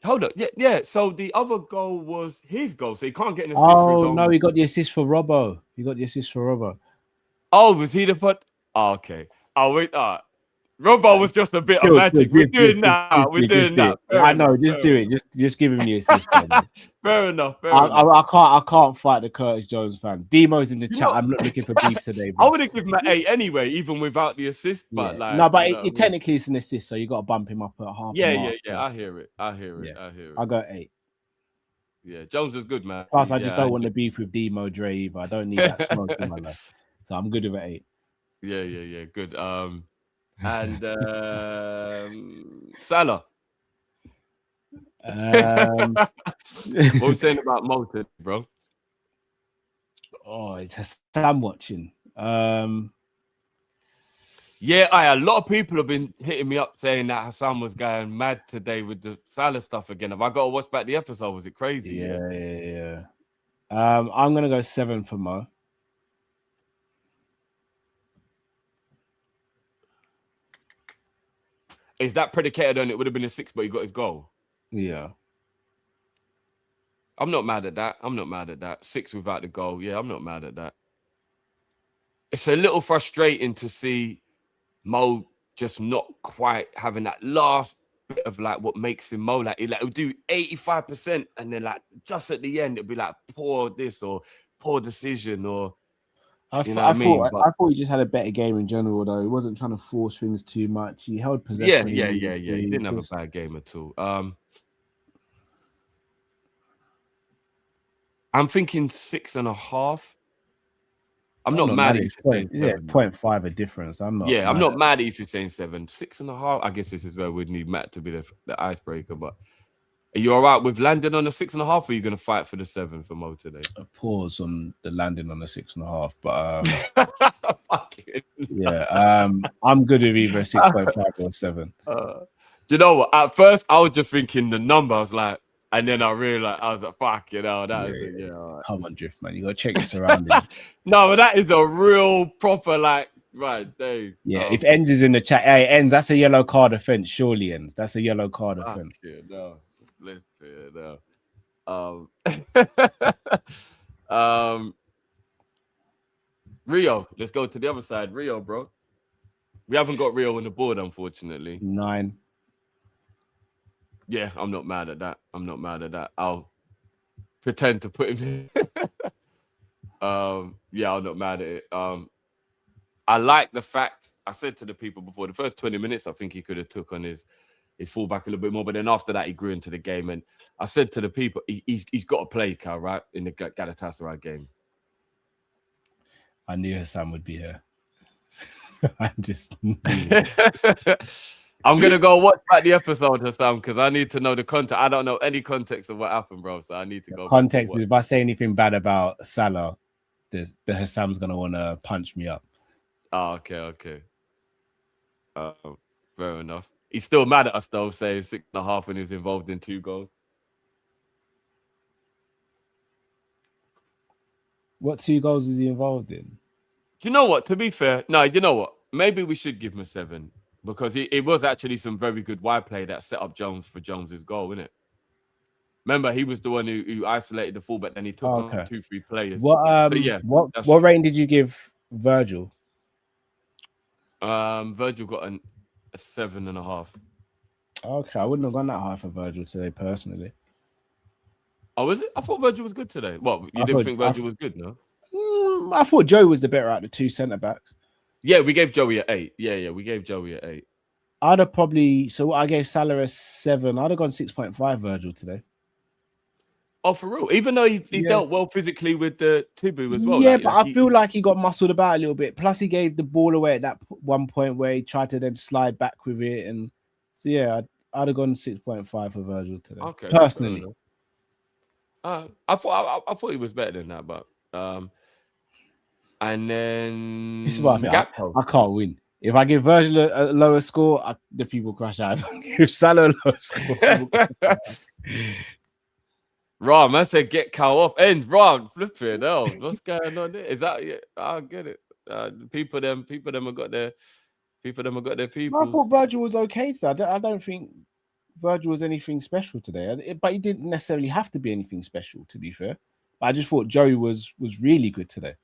Hold up. Yeah. So the other goal was his goal. So he can't get an assist for his own. No, he got the assist for Robbo. Oh, was he the put? Oh, okay. Oh, wait. Robbo was just a bit of magic. We're doing that. I know. Just do it. Just give him the assist. Fair enough. I can't fight the Curtis Jones fan. Demo's in the chat. I'm not looking for beef today. Bro. I would have given him an 8 anyway, even without the assist. But technically it's an assist, so you got to bump him up at half. Yeah. I hear it. I got 8. Yeah, Jones is good, man. Plus, I just don't want to beef with Demo Dre either. I don't need that smoke in my life, so I'm good with an 8. Yeah. Good. And Salah. What are we saying about Moulton, bro? Oh, it's Hassan watching. Yeah, a lot of people have been hitting me up saying that Hassan was going mad today with the Salah stuff again. Have I got to watch back the episode? Was it crazy? Yeah. I'm gonna go 7 for Mo. Is that predicated on it would have been a 6, but he got his goal? Yeah. I'm not mad at that. 6 without the goal. Yeah, I'm not mad at that. It's a little frustrating to see Mo just not quite having that last bit of like what makes him Mo. Like he'll do 85%, and then like just at the end it'll be like poor this or poor decision or I thought he just had a better game in general, though. He wasn't trying to force things too much. He held possession. Yeah. He didn't have a bad game at all. I'm thinking 6.5. I'm not mad at you for saying 7. 0.5 a difference. I'm not. Yeah, I'm not mad at you for saying 7. 6.5. I guess this is where we'd need Matt to be the icebreaker. But are you all right with landing on a 6.5? Or are you going to fight for the 7 for Mo today? A pause on the landing on the 6.5, but yeah, I'm good with either 6.5 or 7. Do you know what? At first, I was just thinking the number. I was like, and then I realized I was like, "Fuck, you know that." Yeah, right. Come on, Drift, man. You gotta check your surroundings. No, but that is a real proper like right, Dave. Yeah, if Ends is in the chat, hey Ends, that's a yellow card offense. Surely Ends, that's a yellow card offense. Yeah, Rio, let's go to the other side. Rio, bro. We haven't got Rio on the board, unfortunately. 9. Yeah, I'm not mad at that. I'll pretend to put him in. Yeah, I'm not mad at it. I like the fact I said to the people before the first 20 minutes, I think he could have took on his fullback a little bit more, but then after that he grew into the game. And I said to the people, he's got to play, Cal, right, in the Galatasaray game. I knew Hassan would be here. I just I'm gonna go watch back the episode, Hassan, because I need to know the context. I don't know any context of what happened, bro. So I need to go. Context is if I say anything bad about Salah, the Hassan's gonna want to punch me up. Oh, okay. Fair enough. He's still mad at us though, saying 6.5 when he was involved in 2 goals. What 2 goals is he involved in? Do you know what? To be fair, no, you know what? Maybe we should give him a 7 because it was actually some very good wide play that set up Jones for Jones's goal, isn't it? Remember, he was the one who isolated the fullback, then he took on 2-3 players. What rating did you give Virgil? Virgil got a 7.5. Okay, I wouldn't have gone that high for Virgil today, personally. Oh, was it? I thought Virgil was good today. What, you didn't think Virgil was good, no? I thought Joe was the better out of the 2 centre-backs. Yeah, we gave Joey an 8. Yeah, we gave Joey an 8. I'd have probably... So I gave Salah a 7. I'd have gone 6.5 Virgil today. Oh, for real? Even though he dealt well physically with the Tibu as well. Yeah, like, but I feel like he got muscled about a little bit. Plus, he gave the ball away at that one point where he tried to then slide back with it. And so, yeah, I'd have gone 6.5 for Virgil today. Okay, personally. I thought he was better than that, but and then this is what I can't win. If I give Virgil a lower score, the people crash out. If I give Salah a lower score, Ram, I said get Cal off. And Ram, flipping hell. What's going on there? Is that I get it. People them have got their people. I thought Virgil was okay today. I don't think Virgil was anything special today. But he didn't necessarily have to be anything special, to be fair. I just thought Joey was really good today.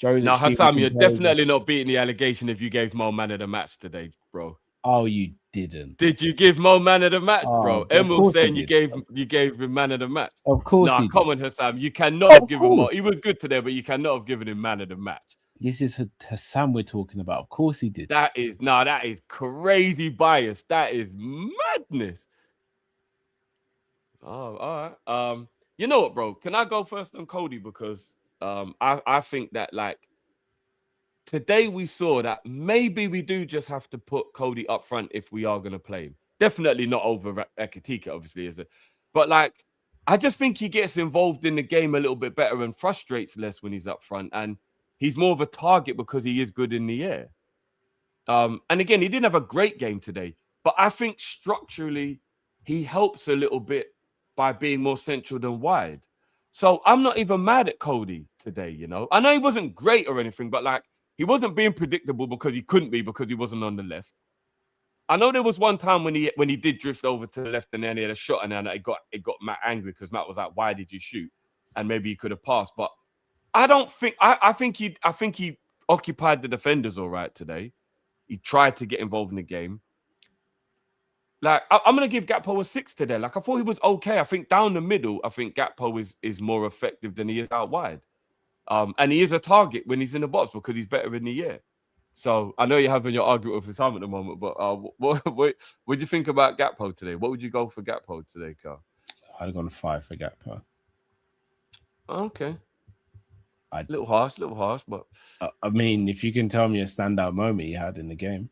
Now, Hassan, you're definitely not beating the allegation if you gave Mo man of the match today, bro. Oh, you didn't. Did you give Mo man of the match, bro? Emil saying you gave him man of the match. Of course. Nah, come on, Hassan. You cannot have given Mo. He was good today, but you cannot have given him man of the match. This is Hassan we're talking about. Of course he did. That is crazy bias. That is madness. Oh, all right. You know what, bro? Can I go first on Cody? Because I think that like today we saw that maybe we do just have to put Cody up front if we are going to play him. Definitely not over Ekatika, obviously, is it? But like, I just think he gets involved in the game a little bit better and frustrates less when he's up front. And he's more of a target because he is good in the air. And again, he didn't have a great game today, but I think structurally he helps a little bit by being more central than wide. So I'm not even mad at Cody today, you know. I know he wasn't great or anything, but like he wasn't being predictable because he couldn't be because he wasn't on the left. I know there was one time when he did drift over to the left and then he had a shot and then it got Matt angry because Matt was like, "Why did you shoot?" And maybe he could have passed, but I don't think I think he occupied the defenders all right today. He tried to get involved in the game. Like, I'm going to give Gakpo a 6 today. Like, I thought he was okay. I think down the middle, I think Gakpo is more effective than he is out wide. And he is a target when he's in the box because he's better in the air. So, I know you're having your argument with Sam at the moment, but what do you think about Gakpo today? What would you go for Gakpo today, Carl? I'd have gone 5 for Gakpo. Okay. A little harsh, but... I mean, if you can tell me a standout moment he had in the game.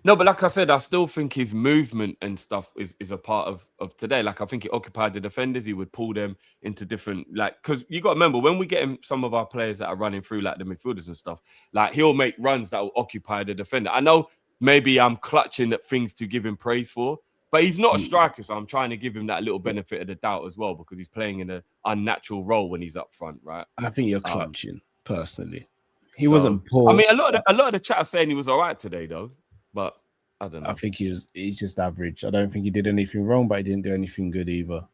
No, but like I said, I still think his movement and stuff is a part of today. Like, I think he occupied the defenders. He would pull them into different, like, because you got to remember, when we get him, some of our players that are running through, like the midfielders and stuff, like, he'll make runs that will occupy the defender. I know maybe I'm clutching at things to give him praise for, but he's not a striker, so I'm trying to give him that little benefit of the doubt as well because he's playing in an unnatural role when he's up front, right? I think you're clutching, personally. He wasn't poor. I mean, a lot of the chat are saying he was all right today, though. But I don't know. I think he's just average. I don't think he did anything wrong, but he didn't do anything good either.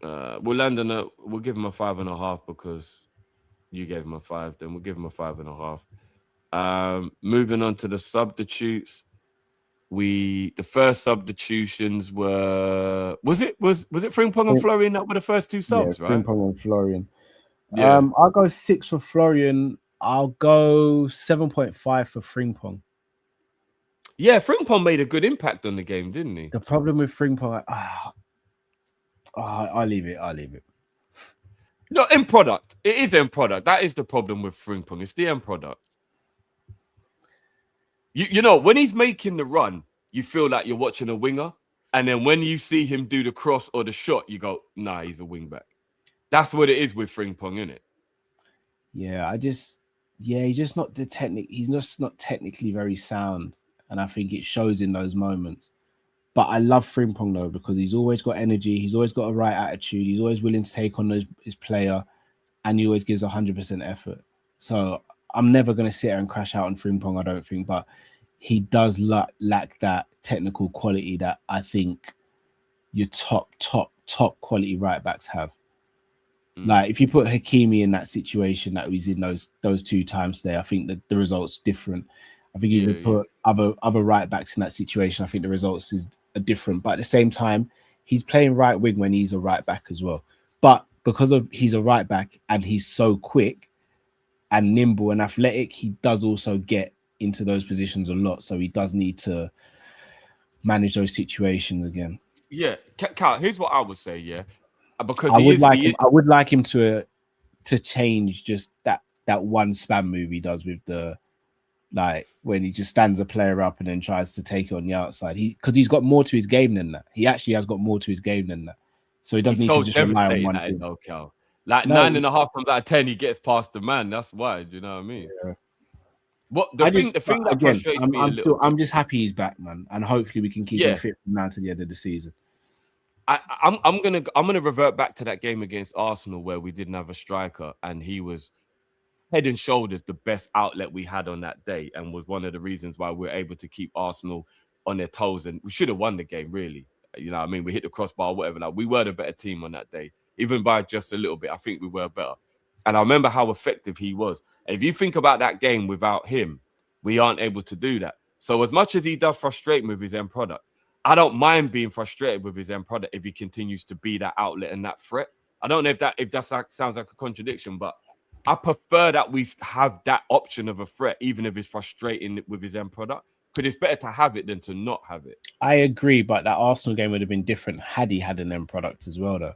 We'll give him a 5.5 because you gave him a 5. Then we'll give him a 5.5. Moving on to the substitutes. The first substitutions were was it Frimpong and Florian that were the first two subs, right? Frimpong and Florian. Yeah. I'll go 6 for Florian. I'll go 7.5 for Frimpong. Yeah, Frimpong made a good impact on the game, didn't he? The problem with Frimpong, I'll leave it. No, end product. It is end product. That is the problem with Frimpong. It's the end product. You know, when he's making the run, you feel like you're watching a winger. And then when you see him do the cross or the shot, you go, nah, he's a wing back. That's what it is with Frimpong, isn't it? Yeah, he's just not he's just not technically very sound. And I think it shows in those moments. But I love Frimpong, though, because he's always got energy. He's always got a right attitude. He's always willing to take on his player. And he always gives 100% effort. So I'm never going to sit here and crash out on Frimpong, I don't think. But he does lack that technical quality that I think your top quality right backs have. Like, if you put Hakimi in that situation that he's in those 2 times there, I think that the results different. I think you could put other right backs in that situation. I think the results are different. But at the same time, he's playing right wing when he's a right back as well. But because he's a right back and he's so quick and nimble and athletic, he does also get into those positions a lot. So he does need to manage those situations again. Yeah, Cal, here's what I would say. Yeah, because I would like him to change just that one spam move he does with the. Like when he just stands a player up and then tries to take it on the outside. Because he's got more to his game than that. He actually has got more to his game than that. So he doesn't need to just rely on one thing. Cal. Like 9.5 times out of 10, he gets past the man. That's why. Do you know what I mean? Yeah. The thing that frustrates me a little I'm just happy he's back, man, and hopefully we can keep him fit from now to the end of the season. I'm gonna revert back to that game against Arsenal where we didn't have a striker and he was head and shoulders the best outlet we had on that day and was one of the reasons why we're able to keep Arsenal on their toes. And we should have won the game, really. You know what I mean? We hit the crossbar, whatever. Like, we were the better team on that day. Even by just a little bit, I think we were better. And I remember how effective he was. And if you think about that game without him, we aren't able to do that. So as much as he does frustrate me with his end product, I don't mind being frustrated with his end product if he continues to be that outlet and that threat. I don't know if that sounds like a contradiction, but I prefer that we have that option of a threat, even if it's frustrating with his end product. Because it's better to have it than to not have it. I agree, but that Arsenal game would have been different had he had an end product as well, though.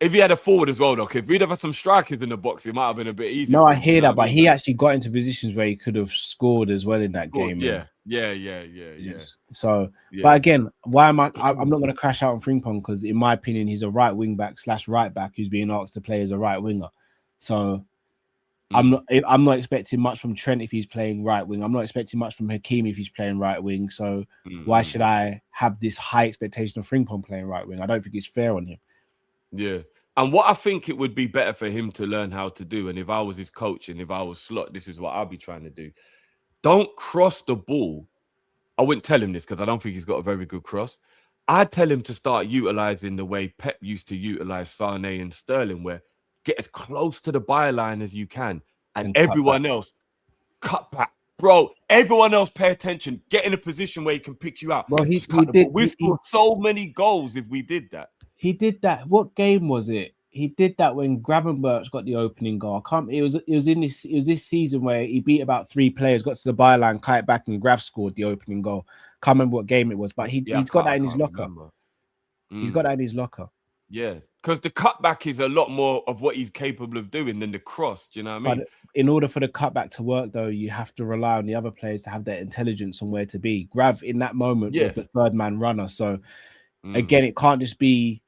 if he had a forward as well, though, if we'd have had some strikers in the box, it might have been a bit easier. No, I hear that, but he actually got into positions where he could have scored as well in that game. Yeah. So, but again, why am I'm not going to crash out on Frimpong because, in my opinion, he's a right wing back / right back who's being asked to play as a right winger. So, I'm not expecting much from Trent if he's playing right wing. I'm not expecting much from Hakeem if he's playing right wing. So, why should I have this high expectation of Frimpong playing right wing? I don't think it's fair on him. Yeah. And what I think it would be better for him to learn how to do, and if I was his coach and if I was Slot, this is what I'll be trying to do. Don't cross the ball. I wouldn't tell him this because I don't think he's got a very good cross. I'd tell him to start utilizing the way Pep used to utilize Sane and Sterling, where get as close to the byline as you can, and everyone else cut back. Bro, everyone else pay attention. Get in a position where he can pick you out. Well, we scored so many goals if we did that. He did that. What game was it? He did that when Gravenberch got the opening goal. It was this season where he beat about 3 players, got to the byline, cut it back, and Grav scored the opening goal. Can't remember what game it was, but he's got that in his locker. He's got that in his locker. Yeah, because the cutback is a lot more of what he's capable of doing than the cross. Do you know what I mean? But in order for the cutback to work, though, you have to rely on the other players to have their intelligence on where to be. Grav in that moment was the third man runner. So again, it can't just be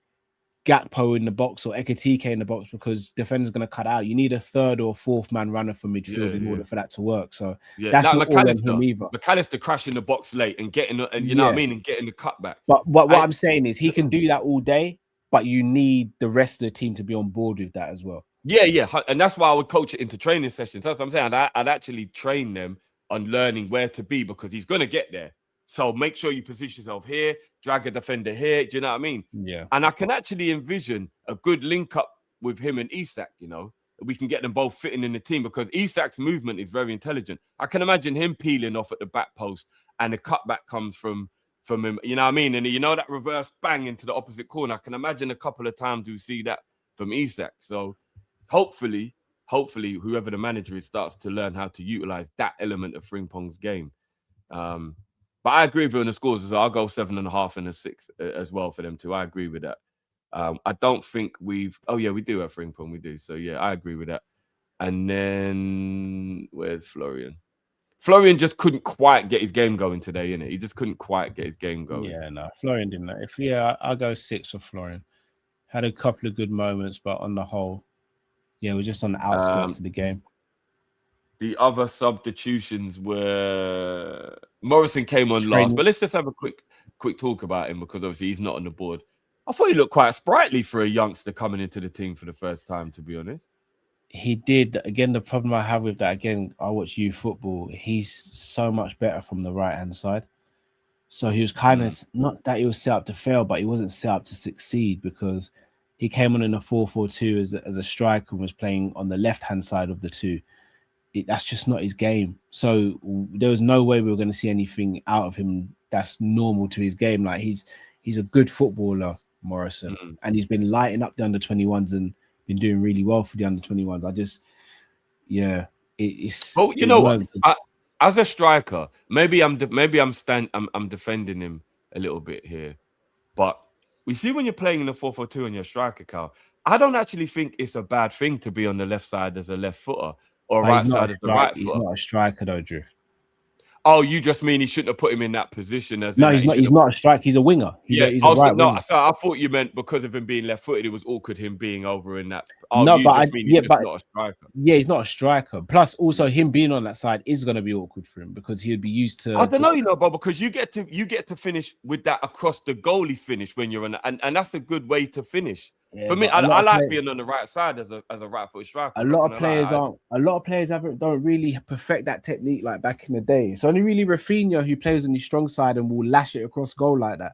Gakpo in the box or Ekitike in the box because defender's going to cut out. You need a third or fourth man runner for midfield in order for that to work. So that's not all on him either. McAllister crashing the box late and getting, and you know what I mean, and getting the cutback. But what I'm saying is he can do that all day, but you need the rest of the team to be on board with that as well. Yeah, and that's why I would coach it into training sessions. That's what I'm saying. I'd actually train them on learning where to be because he's going to get there. So make sure you position yourself here, drag a defender here. Do you know what I mean? Yeah. And I can actually envision a good link up with him and Isak, you know. We can get them both fitting in the team because Isak's movement is very intelligent. I can imagine him peeling off at the back post and the cutback comes from him, you know what I mean? And you know that reverse bang into the opposite corner. I can imagine a couple of times we see that from Isak. So hopefully, whoever the manager is starts to learn how to utilize that element of Frimpong's game. But I agree with you on the scores as well. I'll go 7.5 and a 6 as well for them too. I agree with that. I don't think we've... Oh, yeah, we do have Frimpong. We do. So, yeah, I agree with that. And then... Where's Florian? Florian just couldn't quite get his game going today, innit? He just couldn't quite get his game going. Yeah, no. Florian didn't. I'll go 6 for Florian. Had a couple of good moments, but on the whole, yeah, we're just on the outskirts of the game. The other substitutions were... Morrison came on last, but let's just have a quick talk about him because obviously he's not on the board. I thought he looked quite sprightly for a youngster coming into the team for the first time, to be honest. He did. Again, the problem I have with that, again, I watch youth football. He's so much better from the right-hand side. So he was kind of, not that he was set up to fail, but he wasn't set up to succeed because he came on in a 4-4-2 as a striker and was playing on the left-hand side of the two. That's just not his game. So there was no way we were going to see anything out of him that's normal to his game. Like he's a good footballer, Morrison, and he's been lighting up the under-21s and been doing really well for the under-21s. It's. Well, you know what? As a striker, maybe I'm defending him a little bit here, but we see when you're playing in the 4-4-2 and you're a striker, Carl. I don't actually think it's a bad thing to be on the left side as a left footer. Or right side as the right foot. He's not a striker though, Drew. Oh, you just mean he shouldn't have put him in that position as no, he's not a striker, he's a winger. He's a right winger. So I thought you meant because of him being left-footed, it was awkward him being over in that. No, but he's not a striker. Yeah, he's not a striker. Plus, also him being on that side is going to be awkward for him because he'd be used to. I don't know, but because you get to finish with that across the goalie finish when you're on, and that's a good way to finish. Yeah, for me, I like being on the right side as a right foot striker. A lot of players don't really perfect that technique like back in the day. It's only really Rafinha who plays on the strong side and will lash it across goal like that.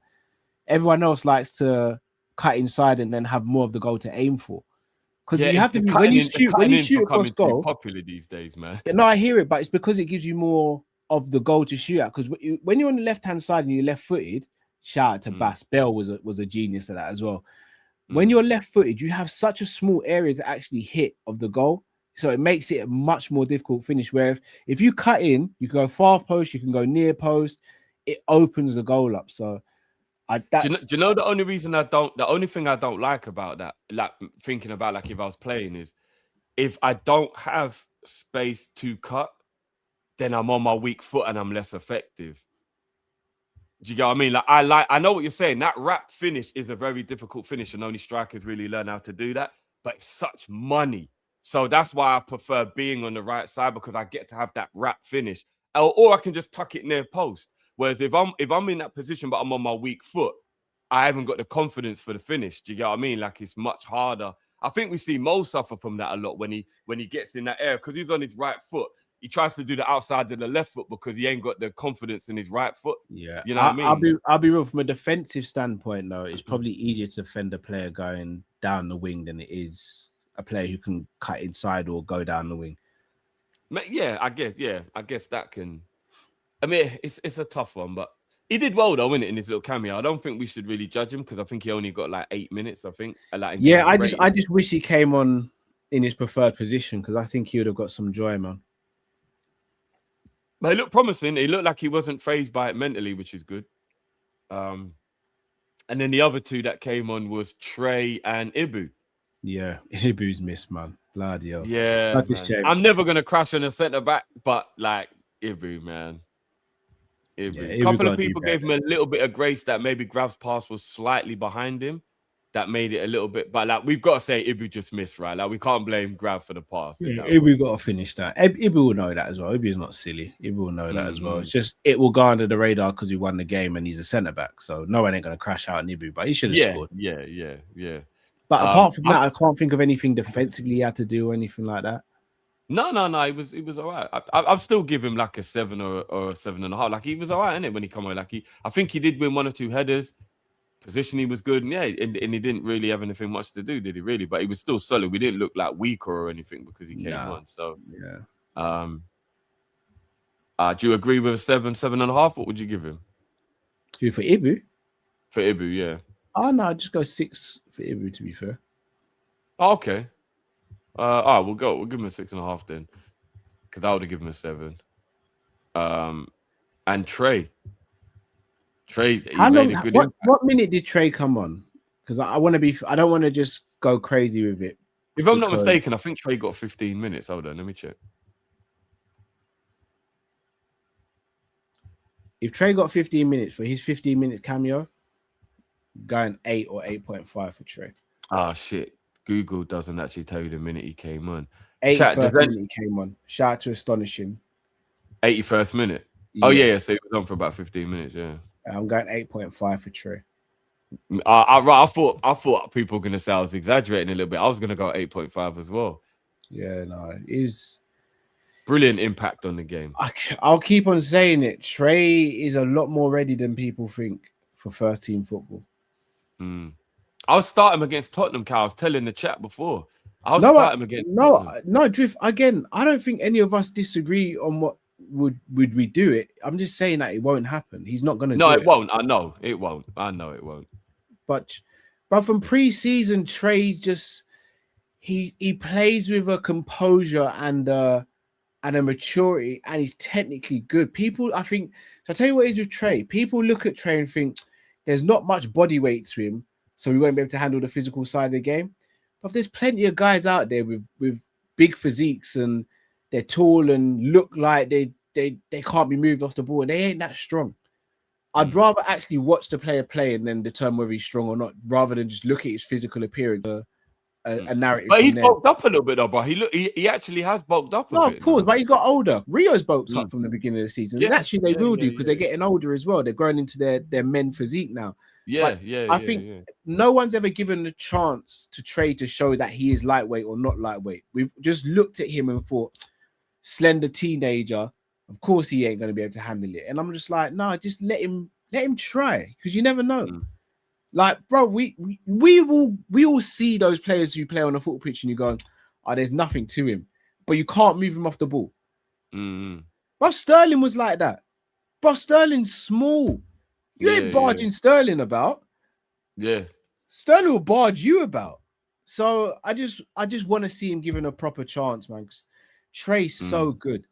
Everyone else likes to cut inside and then have more of the goal to aim for. Because you have to when you shoot across goal. Popular these days, man. No, I hear it, but it's because it gives you more of the goal to shoot at. Because when you're on the left hand side and you're left-footed, shout out to Bass. Bell was a genius at that as well. When you're left-footed, you have such a small area to actually hit of the goal. So it makes it a much more difficult finish. Where if you cut in, you can go far post, you can go near post. It opens the goal up. So Do you know the only reason the only thing I don't like about that, like thinking about like if I was playing, is if I don't have space to cut, then I'm on my weak foot and I'm less effective. Do you get what I mean? I know what you're saying. That wrapped finish is a very difficult finish, and only strikers really learn how to do that. But it's such money. So that's why I prefer being on the right side, because I get to have that wrap finish. Or I can just tuck it near post. Whereas if I'm in that position, but I'm on my weak foot, I haven't got the confidence for the finish. Do you get what I mean? Like, it's much harder. I think we see Mo suffer from that a lot when he gets in that area, because he's on his right foot. He tries to do the outside of the left foot because he ain't got the confidence in his right foot. Yeah, you know what I mean? I'll be real. From a defensive standpoint, though, it's probably easier to defend a player going down the wing than it is a player who can cut inside or go down the wing. Yeah, I guess that can. I mean, it's a tough one, but he did well though, innit, in his little cameo. I don't think we should really judge him because I think he only got like 8 minutes. I think. Yeah, I just wish he came on in his preferred position, because I think he would have got some joy, man. But he looked promising. He looked like he wasn't phased by it mentally, which is good. And then the other two that came on was Trey and Ibu. Yeah, Ibu's missed, man. Bloody hell. Yeah, I'm never gonna crash on a centre back, but like Ibu, man. Ibu. A couple of people gave him a little bit of grace that maybe Grav's pass was slightly behind him. That made it a little bit, but like we've got to say, Ibu just missed, right? Like we can't blame Grav for the pass. Yeah, Ibu got to finish that. Ibu will know that as well. Ibu's not silly. Ibu will know that as well. It's just it will go under the radar because we won the game and he's a centre back, so no one ain't gonna crash out on Ibu. But he should have scored. Yeah. But apart from that, I can't think of anything defensively he had to do or anything like that. No. He was all right. I'd still give him like a 7 or a 7.5. Like he was all right, innit, when he come on. Like I think he did win 1 or 2 headers. Positioning was good, and and he didn't really have anything much to do, did he? Really, but he was still solid. We didn't look like weaker or anything because he came on. So yeah. Do you agree with a 7.5? What would you give him? Who, for Ibu? For Ibu, yeah. Oh no, I'd just go 6 for Ibu, to be fair. Oh, okay. All right, we'll give him a 6.5 then, because I would have given him a 7. And Trey, he made a good impact. What minute did Trey come on? Because I don't want to just go crazy with it. If I'm not mistaken, I think Trey got 15 minutes. Hold on, let me check. If Trey got 15 minutes for his 15 minutes cameo, going 8 or 8.5 for Trey. Ah, shit. Google doesn't actually tell you the minute he came on. 81st minute he came on. Shout out to Astonishing. 81st minute. Yeah. Oh yeah. So he was on for about 15 minutes. Yeah. I'm going 8.5 for Trey. I thought people were gonna say I was exaggerating a little bit. I was gonna go 8.5 as well. Yeah, no, it is brilliant impact on the game. I'll keep on saying it. Trey is a lot more ready than people think for first team football. I'll start him against Tottenham. I was telling the chat before. I'll start him against Tottenham. No, Drift. Again, I don't think any of us disagree on what would we do it. I'm just saying that it won't happen. He's not gonna. No, it won't. I know it won't. But from pre-season, Trey just he plays with a composure and a maturity, and he's technically good. People, I think, so I'll tell you what it is with Trey. People look at Trey and think there's not much body weight to him, so we won't be able to handle the physical side of the game. But there's plenty of guys out there with big physiques and they're tall and look like they can't be moved off the ball, and they ain't that strong. I'd rather actually watch the player play and then determine whether he's strong or not, rather than just look at his physical appearance. A narrative. But he's bulked up a little bit though, bro. He actually has bulked up a bit. No, of course, but he got older. Rio's bulked up from the beginning of the season. And actually they will do because they're getting older as well. They're growing into their men physique now. I think no one's ever given the chance to Trey to show that he is lightweight or not lightweight. We've just looked at him and thought, slender teenager, of course he ain't going to be able to handle it. And I'm just like, no, just let him try, because you never know. Like, bro, we all see those players who play on a football pitch and you go, oh, there's nothing to him, but you can't move him off the ball. Bro, Sterling was like that. Bro, Sterling's small. You ain't barging Sterling about. Yeah. Sterling will barge you about. So I just want to see him given a proper chance, man. Trey's so good.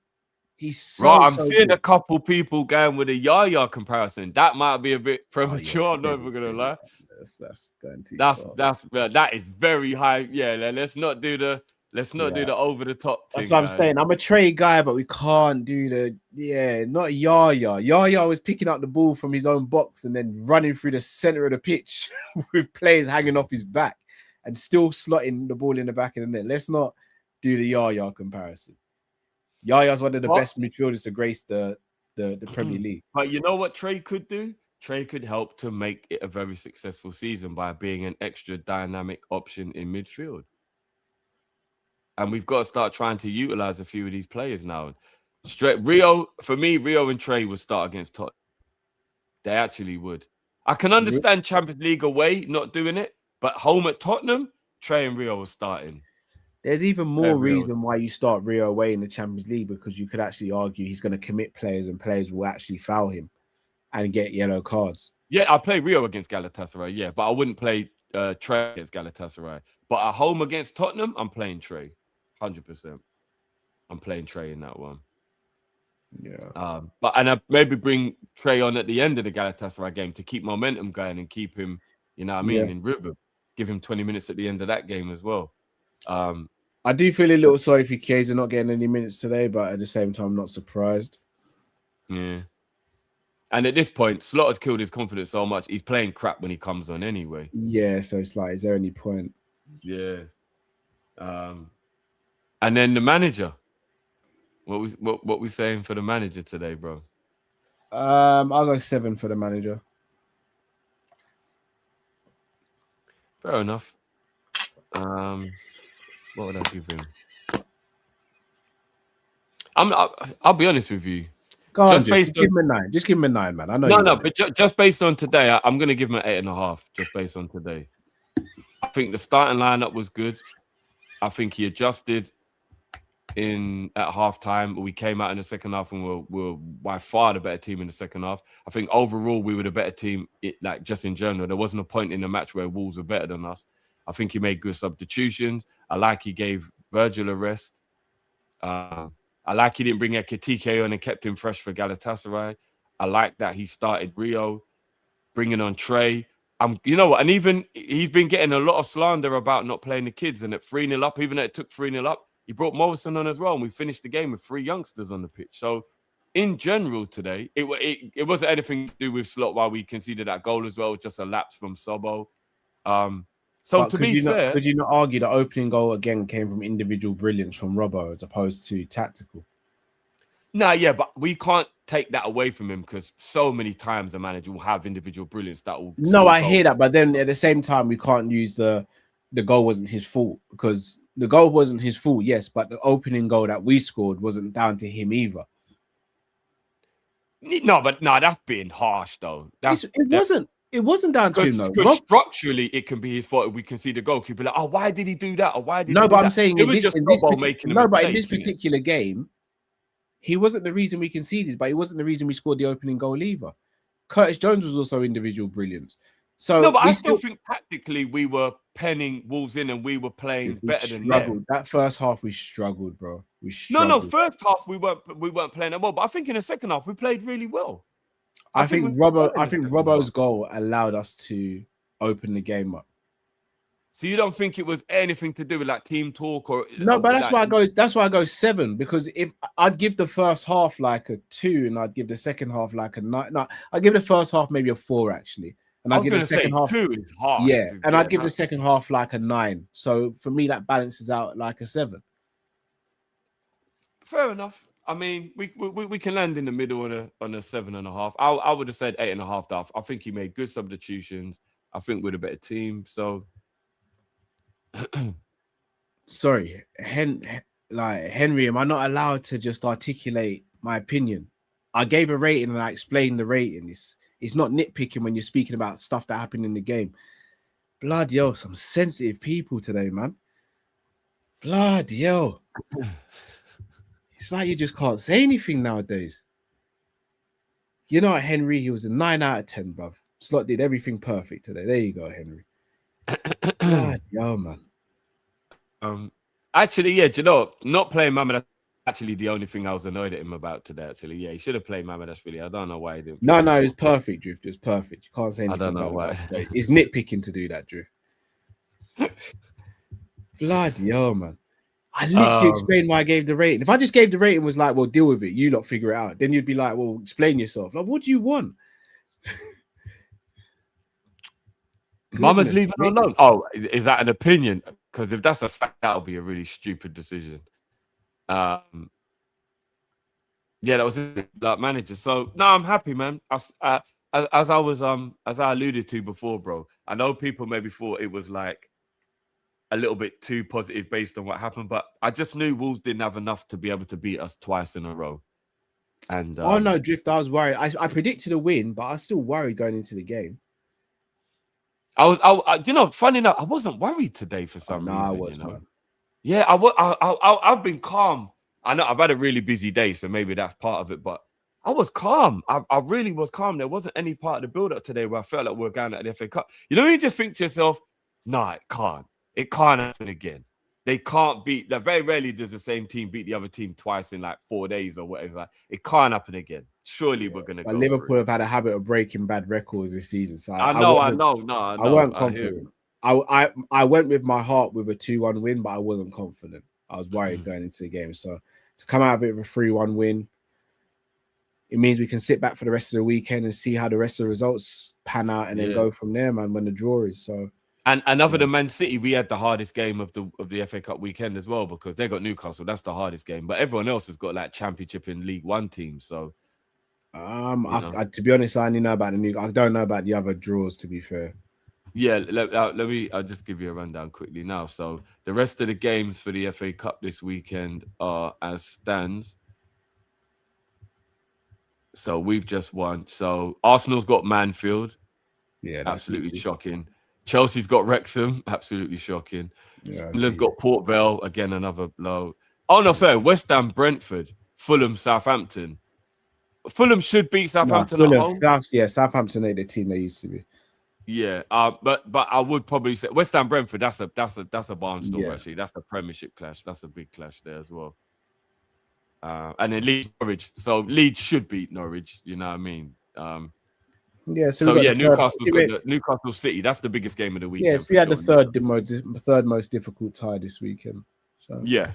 He's so, Right, I'm so seeing good. a couple people going with a Yaya comparison. That might be a bit premature. Oh, I'm not even gonna lie. That's going too That's far. that is very high. Yeah, let's not do the Yeah. over the top That's thing, what I'm man. saying. I'm a Trey guy, but we can't do not Yaya. Yaya was picking up the ball from his own box and then running through the center of the pitch with players hanging off his back and still slotting the ball in the back of the net. Let's not do the Yaya comparison. Yaya's one of the best midfielders to grace the Premier League. But you know what Trey could do? Trey could help to make it a very successful season by being an extra dynamic option in midfield. And we've got to start trying to utilize a few of these players now. For me, Rio and Trey would start against Tottenham. They actually would. I can understand Champions League away not doing it, but home at Tottenham, Trey and Rio are starting. There's even more reason why you start Rio away in the Champions League, because you could actually argue he's going to commit players and players will actually foul him and get yellow cards. Yeah, I play Rio against Galatasaray, yeah, but I wouldn't play Trey against Galatasaray. But at home against Tottenham, I'm playing Trey, 100%. I'm playing Trey in that one. Yeah. And I maybe bring Trey on at the end of the Galatasaray game to keep momentum going and keep him, you know what I mean, in rhythm. Give him 20 minutes at the end of that game as well. I do feel a little sorry for Chiesa not getting any minutes today, but at the same time, I'm not surprised. Yeah. And at this point, Slaughter's killed his confidence so much, he's playing crap when he comes on anyway. Yeah, so it's like, is there any point? Yeah. And then the manager. What we saying for the manager today, bro? I'll go 7 for the manager. Fair enough. What would I give him? I'll be honest with you. Go on, just give him a 9. Just give him a 9, man. I know. No, but just based on today, I'm going to give him an 8.5. Just based on today, I think the starting lineup was good. I think he adjusted at halftime. We came out in the second half and we're by far the better team in the second half. I think overall we were the better team. Like just in general, there wasn't a point in the match where Wolves were better than us. I think he made good substitutions. I like he gave Virgil a rest. I like he didn't bring Ekitike on and kept him fresh for Galatasaray. I like that he started Rio, bringing on Trey. You know what? And even he's been getting a lot of slander about not playing the kids. And at 3-0 up, even though it took 3-0 up, he brought Morrison on as well. And we finished the game with 3 youngsters on the pitch. So in general today, it wasn't anything to do with Slot while we conceded that goal as well. Just a lapse from Sobo. So but to be fair, could you not argue the opening goal again came from individual brilliance from Robbo as opposed to tactical? Nah, yeah, but we can't take that away from him because so many times a manager will have individual brilliance that will. No, I hear that, but then at the same time, we can't use the goal wasn't his fault, because the goal wasn't his fault, yes, but the opening goal that we scored wasn't down to him either. No, that's being harsh though. It wasn't down to him though. Because structurally, it can be his fault if we can see the goal. Could be like, oh, why did he do that? Or why did he do that? No, but I'm saying it was just in this particular game, he wasn't the reason we conceded, but he wasn't the reason we scored the opening goal either. Curtis Jones was also individual brilliance. So no, but I still think tactically we were penning Wolves in and we were playing better than them. That first half we struggled, bro. No, first half we weren't playing that well, but I think in the second half we played really well. I think Robbo's goal allowed us to open the game up. So you don't think it was anything to do with like team talk or no? But that's why I go 7, because if I'd give the first half like a 2 and I'd give the second half like a 9. No, I'd give the first half maybe a 4 actually, and I'd give the second half 2 is hard. Yeah, and I'd give the second half like a 9. So for me, that balances out like a 7. Fair enough. I mean, we can land in the middle on a 7.5. I would have said 8.5. I think he made good substitutions. I think we're a better team. So, sorry, Henry, am I not allowed to just articulate my opinion? I gave a rating and I explained the rating. It's not nitpicking when you're speaking about stuff that happened in the game. Bloody hell, some sensitive people today, man. Bloody hell. It's like you just can't say anything nowadays. You know what, Henry? He was a 9 out of 10, bruv. Slot did everything perfect today. There you go, Henry. Bloody hell, man. Actually, yeah, do you know what? Not playing Mohamed actually the only thing I was annoyed at him about today. Actually, yeah, he should have played Mamadashvili. I don't know why he didn't. No, it was perfect, Drift. It was perfect. You can't say anything don't know about why. that. So it's nitpicking to do that, Drift. Bloody hell, man. I literally explained why I gave the rating. If I just gave the rating, was like, well, deal with it. You lot figure it out. Then you'd be like, well, explain yourself. Like, what do you want? Mama's leaving alone. Oh, is that an opinion? Because if that's a fact, that'll be a really stupid decision. Yeah, that was it, like manager. So no, I'm happy, man. As I alluded to before, bro. I know people maybe thought it was like a little bit too positive based on what happened, but I just knew Wolves didn't have enough to be able to beat us twice in a row. And oh no, Drift, I was worried. I predicted a win, but I was still worried going into the game. You know, funny enough, I wasn't worried today for some reason. I was, you know? man. Yeah, I've been calm. I know I've had a really busy day, so maybe that's part of it, but I was calm. I really was calm. There wasn't any part of the build-up today where I felt like we were going at the FA Cup. You know, you just think to yourself, nah, it can't. It can't happen again. They can't beat. Like, very rarely does the same team beat the other team twice in like 4 days or whatever. Like, it can't happen again. Surely we're gonna go. Liverpool have had a habit of breaking bad records this season. So I know. I weren't confident. I went with my heart with a 2-1 win, but I wasn't confident. I was worried going into the game. So to come out of it with a 3-1 win, it means we can sit back for the rest of the weekend and see how the rest of the results pan out, and then go from there, man. When the draw is so. And other than Man City, we had the hardest game of the FA Cup weekend as well, because they got Newcastle. That's the hardest game. But everyone else has got like Championship and League One teams. So, to be honest, I only know about I don't know about the other draws. To be fair. Yeah, I'll just give you a rundown quickly now. So the rest of the games for the FA Cup this weekend are as stands. So we've just won. So Arsenal's got Manfield. Yeah, absolutely shocking. Chelsea's got Wrexham, absolutely shocking. Sunderland's got Port Vale, again, another blow. Oh, no, sorry, West Ham, Brentford, Fulham, Southampton. Fulham should beat Southampton at home. Southampton ain't the team they used to be. Yeah, but I would probably say West Ham, Brentford, that's a barnstorm, actually. That's the Premiership clash. That's a big clash there as well. And then Leeds, Norwich. So Leeds should beat Norwich, you know what I mean? Newcastle City. That's the biggest game of the weekend. Yes, we had the third most difficult tie this weekend. So yeah.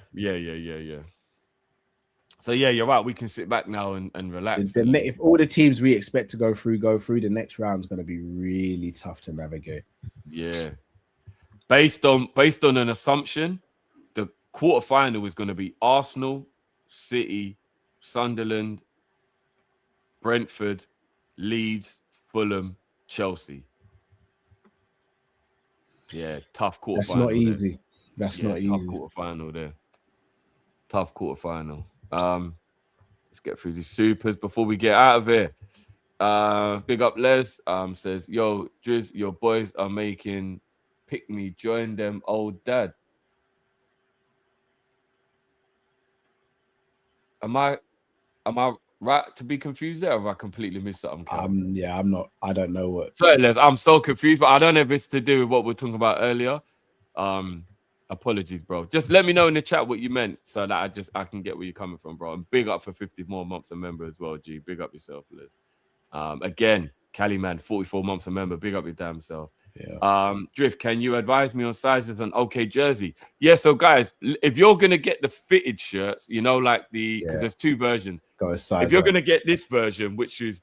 So yeah, you're right. We can sit back now and relax. If all the teams we expect to go through, the next round is going to be really tough to navigate. Yeah, based on an assumption, the quarterfinal is going to be Arsenal, City, Sunderland, Brentford, Leeds, Fulham, Chelsea. Yeah, tough quarterfinal. That's not easy. That's not easy. Tough quarterfinal there. Tough quarterfinal. Let's get through these supers before we get out of here. Big up Les. Says, yo, Driz, your boys are making pick me. Join them, old dad. Am I right to be confused there, or have I completely missed something? I'm not. I don't know what. Sorry, Les, I'm so confused, but I don't know if it's to do with what we're talking about earlier. Apologies, bro. Just let me know in the chat what you meant, so that I can get where you're coming from, bro. And big up for 50 more months a member as well, G. Big up yourself, Les. Again, Cali man, 44 months a member. Big up your damn self. Yeah. Drift, can you advise me on sizes on OK jersey? Yeah, so guys, if you're gonna get the fitted shirts, you know, like because there's two versions. If you're gonna get this version, which is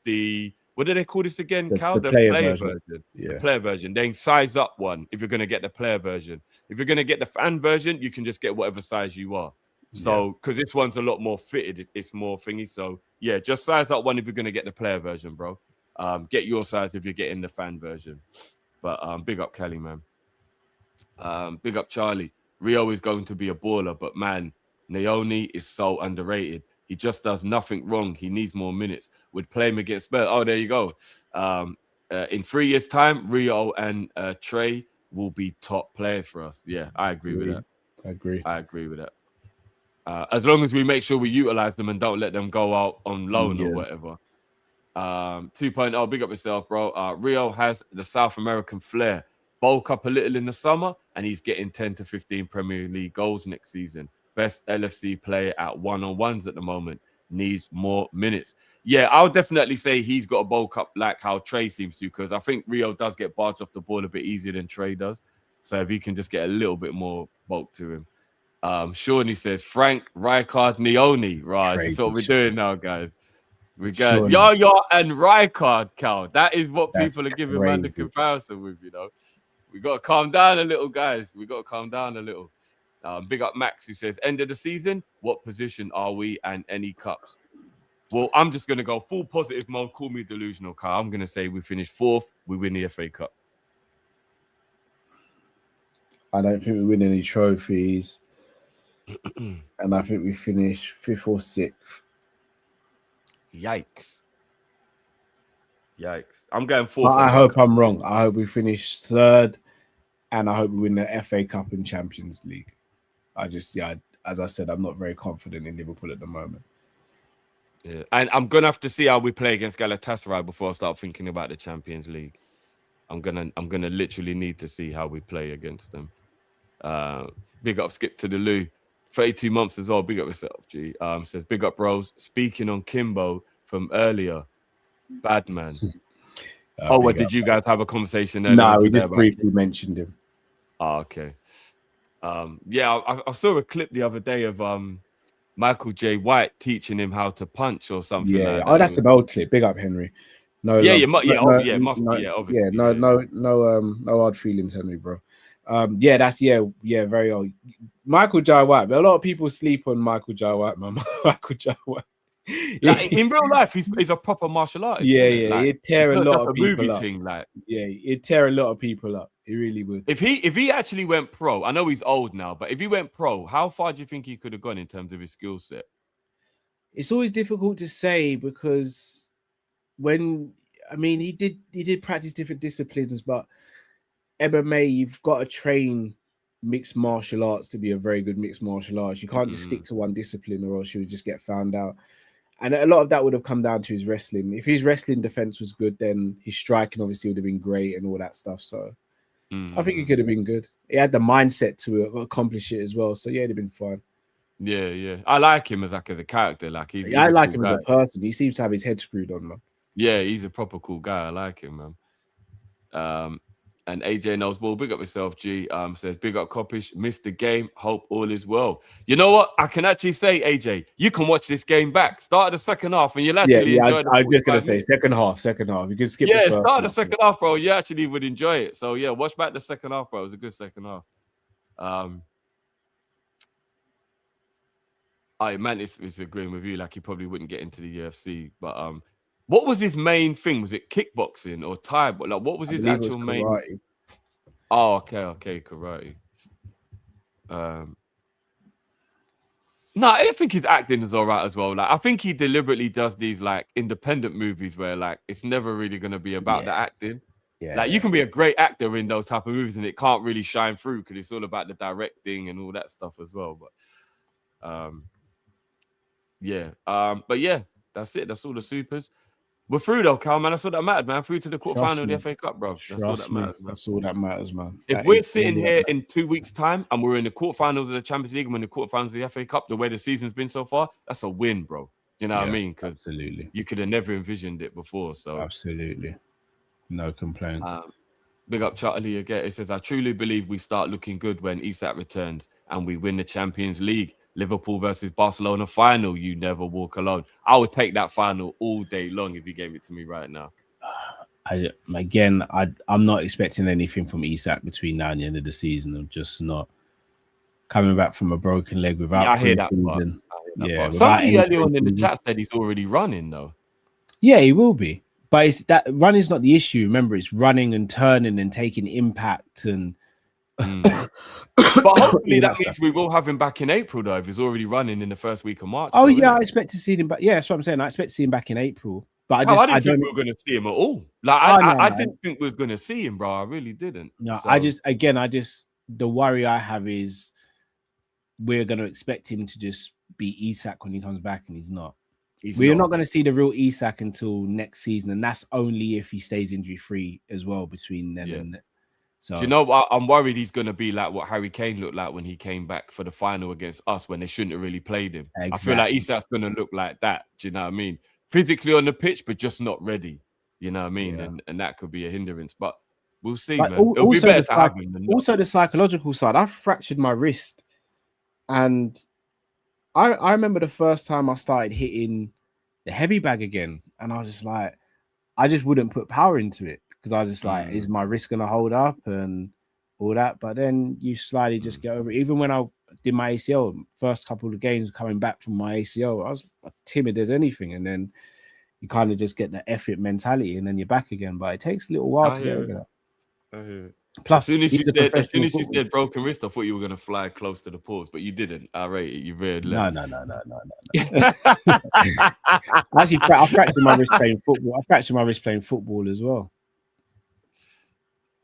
what do they call this again, Cal? The player version. Yeah. The player version. Then size up one if you're gonna get the player version. If you're gonna get the fan version, you can just get whatever size you are. So because this one's a lot more fitted, it's more thingy. So yeah, just size up one if you're gonna get the player version, bro. Get your size if you're getting the fan version. But big up Kelly, man. Big up Charlie. Rio is going to be a baller, but man, Nyoni is so underrated. He just does nothing wrong. He needs more minutes. Would play him against Spurs. Oh, there you go. In 3 years' time, Rio and Trey will be top players for us. Yeah, I agree with that. I agree with that. As long as we make sure we utilize them and don't let them go out on loan or whatever. 2.0, big up yourself, bro. Rio has the South American flair. Bulk up a little in the summer, and he's getting 10 to 15 Premier League goals next season. Best LFC player at one-on-ones at the moment. Needs more minutes. Yeah, I would definitely say he's got a bulk up like how Trey seems to, because I think Rio does get barged off the ball a bit easier than Trey does. So if he can just get a little bit more bulk to him. Shawnee says Frank, Rijkaard, Nyoni. Right, this is what we're doing now, guys. We got Yaya and Rijkaard, Cal. That is what people are giving man the comparison with, you know. We got to calm down a little, guys. We got to calm down a little. Big up Max, who says, end of the season, what position are we and any cups? Well, I'm just going to go full positive mode. Call me delusional, Carl. I'm going to say we finish 4th. We win the FA Cup. I don't think we win any trophies. And I think we finish 5th or 6th. Yikes. I'm going 4th. I hope I'm wrong. I hope we finish 3rd. And I hope we win the FA Cup and Champions League. As I said, I'm not very confident in Liverpool at the moment. Yeah, and I'm gonna have to see how we play against Galatasaray before I start thinking about the Champions League. I'm gonna literally need to see how we play against them. Big up Skip to the Lou. 32 months as well. Big up yourself, G. Says big up bros. Speaking on Kimbo from earlier, bad man. What did you guys have a conversation? No, we just briefly mentioned him. Oh, okay. I saw a clip the other day of Michael J. White teaching him how to punch or something. Yeah. Like that. That's an old clip. Big up, Henry. No. No hard feelings, Henry, bro. Very old. Michael J. White. But a lot of people sleep on Michael J. White, man. Michael J. White. Like, in real life, he's a proper martial artist. Like, he'd tear a lot of people up. Thing, like. Yeah, he'd tear a lot of people up. He really would. If he actually went pro, I know he's old now, but if he went pro, how far do you think he could have gone in terms of his skill set? It's always difficult to say because he did practice different disciplines, but MMA, you've got to train mixed martial arts to be a very good mixed martial arts. You can't just stick to one discipline or else you'll just get found out. And a lot of that would have come down to his wrestling. If his wrestling defense was good, then his striking obviously would have been great and all that stuff. So I think he could have been good. He had the mindset to accomplish it as well. So yeah, it'd have been fun. Yeah. I like him as a character. Like I like him as a person. He seems to have his head screwed on, man. Yeah, he's a proper cool guy. I like him, man. And AJ knows ball. Big up yourself, G. Says big up Kopish. Missed the game. Hope all is well. You know what? I can actually say, AJ, you can watch this game back. Start the second half, and you'll actually enjoy. I'm just gonna say second half. You can skip. Yeah, start the second half, bro. You actually would enjoy it. So yeah, watch back the second half, bro. It was a good second half. Man, it's agreeing with you. Like he probably wouldn't get into the UFC, but what was his main thing? Was it kickboxing or Thai? But like, what was his actual main? Oh, okay, karate. No, I think his acting is all right as well. Like, I think he deliberately does these like independent movies where like it's never really going to be about the acting. Yeah, like you can be a great actor in those type of movies and it can't really shine through because it's all about the directing and all that stuff as well. But but yeah, that's it. That's all the supers. We're through though, Cal, man. That's all that mattered, man. Through to the quarterfinal of the FA Cup, bro. That's all that matters, man. That's all that matters, man. If we're sitting here in 2 weeks' time and we're in the quarterfinals of the Champions League and we're in the quarterfinals of the FA Cup, the way the season's been so far, that's a win, bro. Do you know what I mean? Because absolutely, you could have never envisioned it before. So absolutely, no complaint. Big up Charlie again. It says, I truly believe we start looking good when Isak returns and we win the Champions League. Liverpool versus Barcelona final. You never walk alone. I would take that final all day long if you gave it to me right now. I'm not expecting anything from Isak between now and the end of the season. I'm just not coming back from a broken leg without. I hear that part. Somebody earlier on in the chat said he's already running though. Yeah, he will be. But it's that running's not the issue. Remember, it's running and turning and taking impact and. But hopefully that means we will have him back in April, though, if he's already running in the first week of March. Oh, I expect to see him back. Yeah, that's what I'm saying. I expect to see him back in April. But I didn't think we were going to see him at all. Like, I didn't think we was going to see him, bro. I really didn't. No, so. The worry I have is we're going to expect him to just be Isak when he comes back, and he's not. We're not going to see the real Isak until next season, and that's only if he stays injury-free as well between then and So do you know what? I'm worried he's going to be like what Harry Kane looked like when he came back for the final against us when they shouldn't have really played him. Exactly. I feel like Isak's going to look like that. Do you know what I mean? Physically on the pitch, but just not ready. You know what I mean? Yeah. And that could be a hindrance. But we'll see, but man. It'll be better to have him than not. Also, the psychological side. I fractured my wrist, and I remember the first time I started hitting the heavy bag again, and I was just like, I just wouldn't put power into it because I was just like, is my wrist gonna hold up and all that? But then you slightly just get over it. Even when I did my ACL, first couple of games coming back from my ACL, I was timid as anything, and then you kind of just get the effort mentality, and then you're back again. But it takes a little while to get over that. Plus, as soon as you said broken wrist, I thought you were gonna fly close to the pause, but you didn't. I rate it. You veered left. No. Actually, I fractured my wrist playing football. I fractured my wrist playing football as well.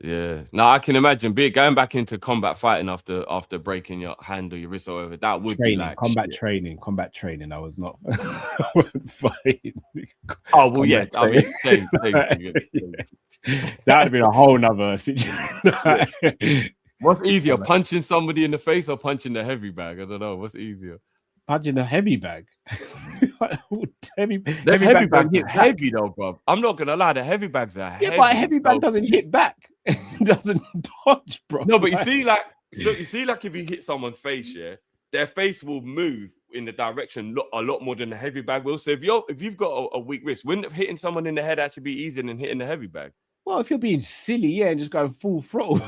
Yeah. Now I can imagine going back into combat fighting after breaking your hand or your wrist or whatever. That would be like combat training. I was not fighting. Oh well, yeah. I mean, same. That would be a whole nother situation. What's easier, punching somebody in the face or punching the heavy bag? I don't know. What's easier? Punching a heavy bag. heavy bag hit heavy though, bro. I'm not gonna lie, the heavy bags are heavy. Yeah, but a heavy bag doesn't hit back. It doesn't dodge, bro. No, but you see, like if you hit someone's face, yeah, their face will move in the direction a lot more than the heavy bag will. So if you've got a weak wrist, wouldn't hitting someone in the head actually be easier than hitting the heavy bag? Well, if you're being silly, yeah, and just going full throttle.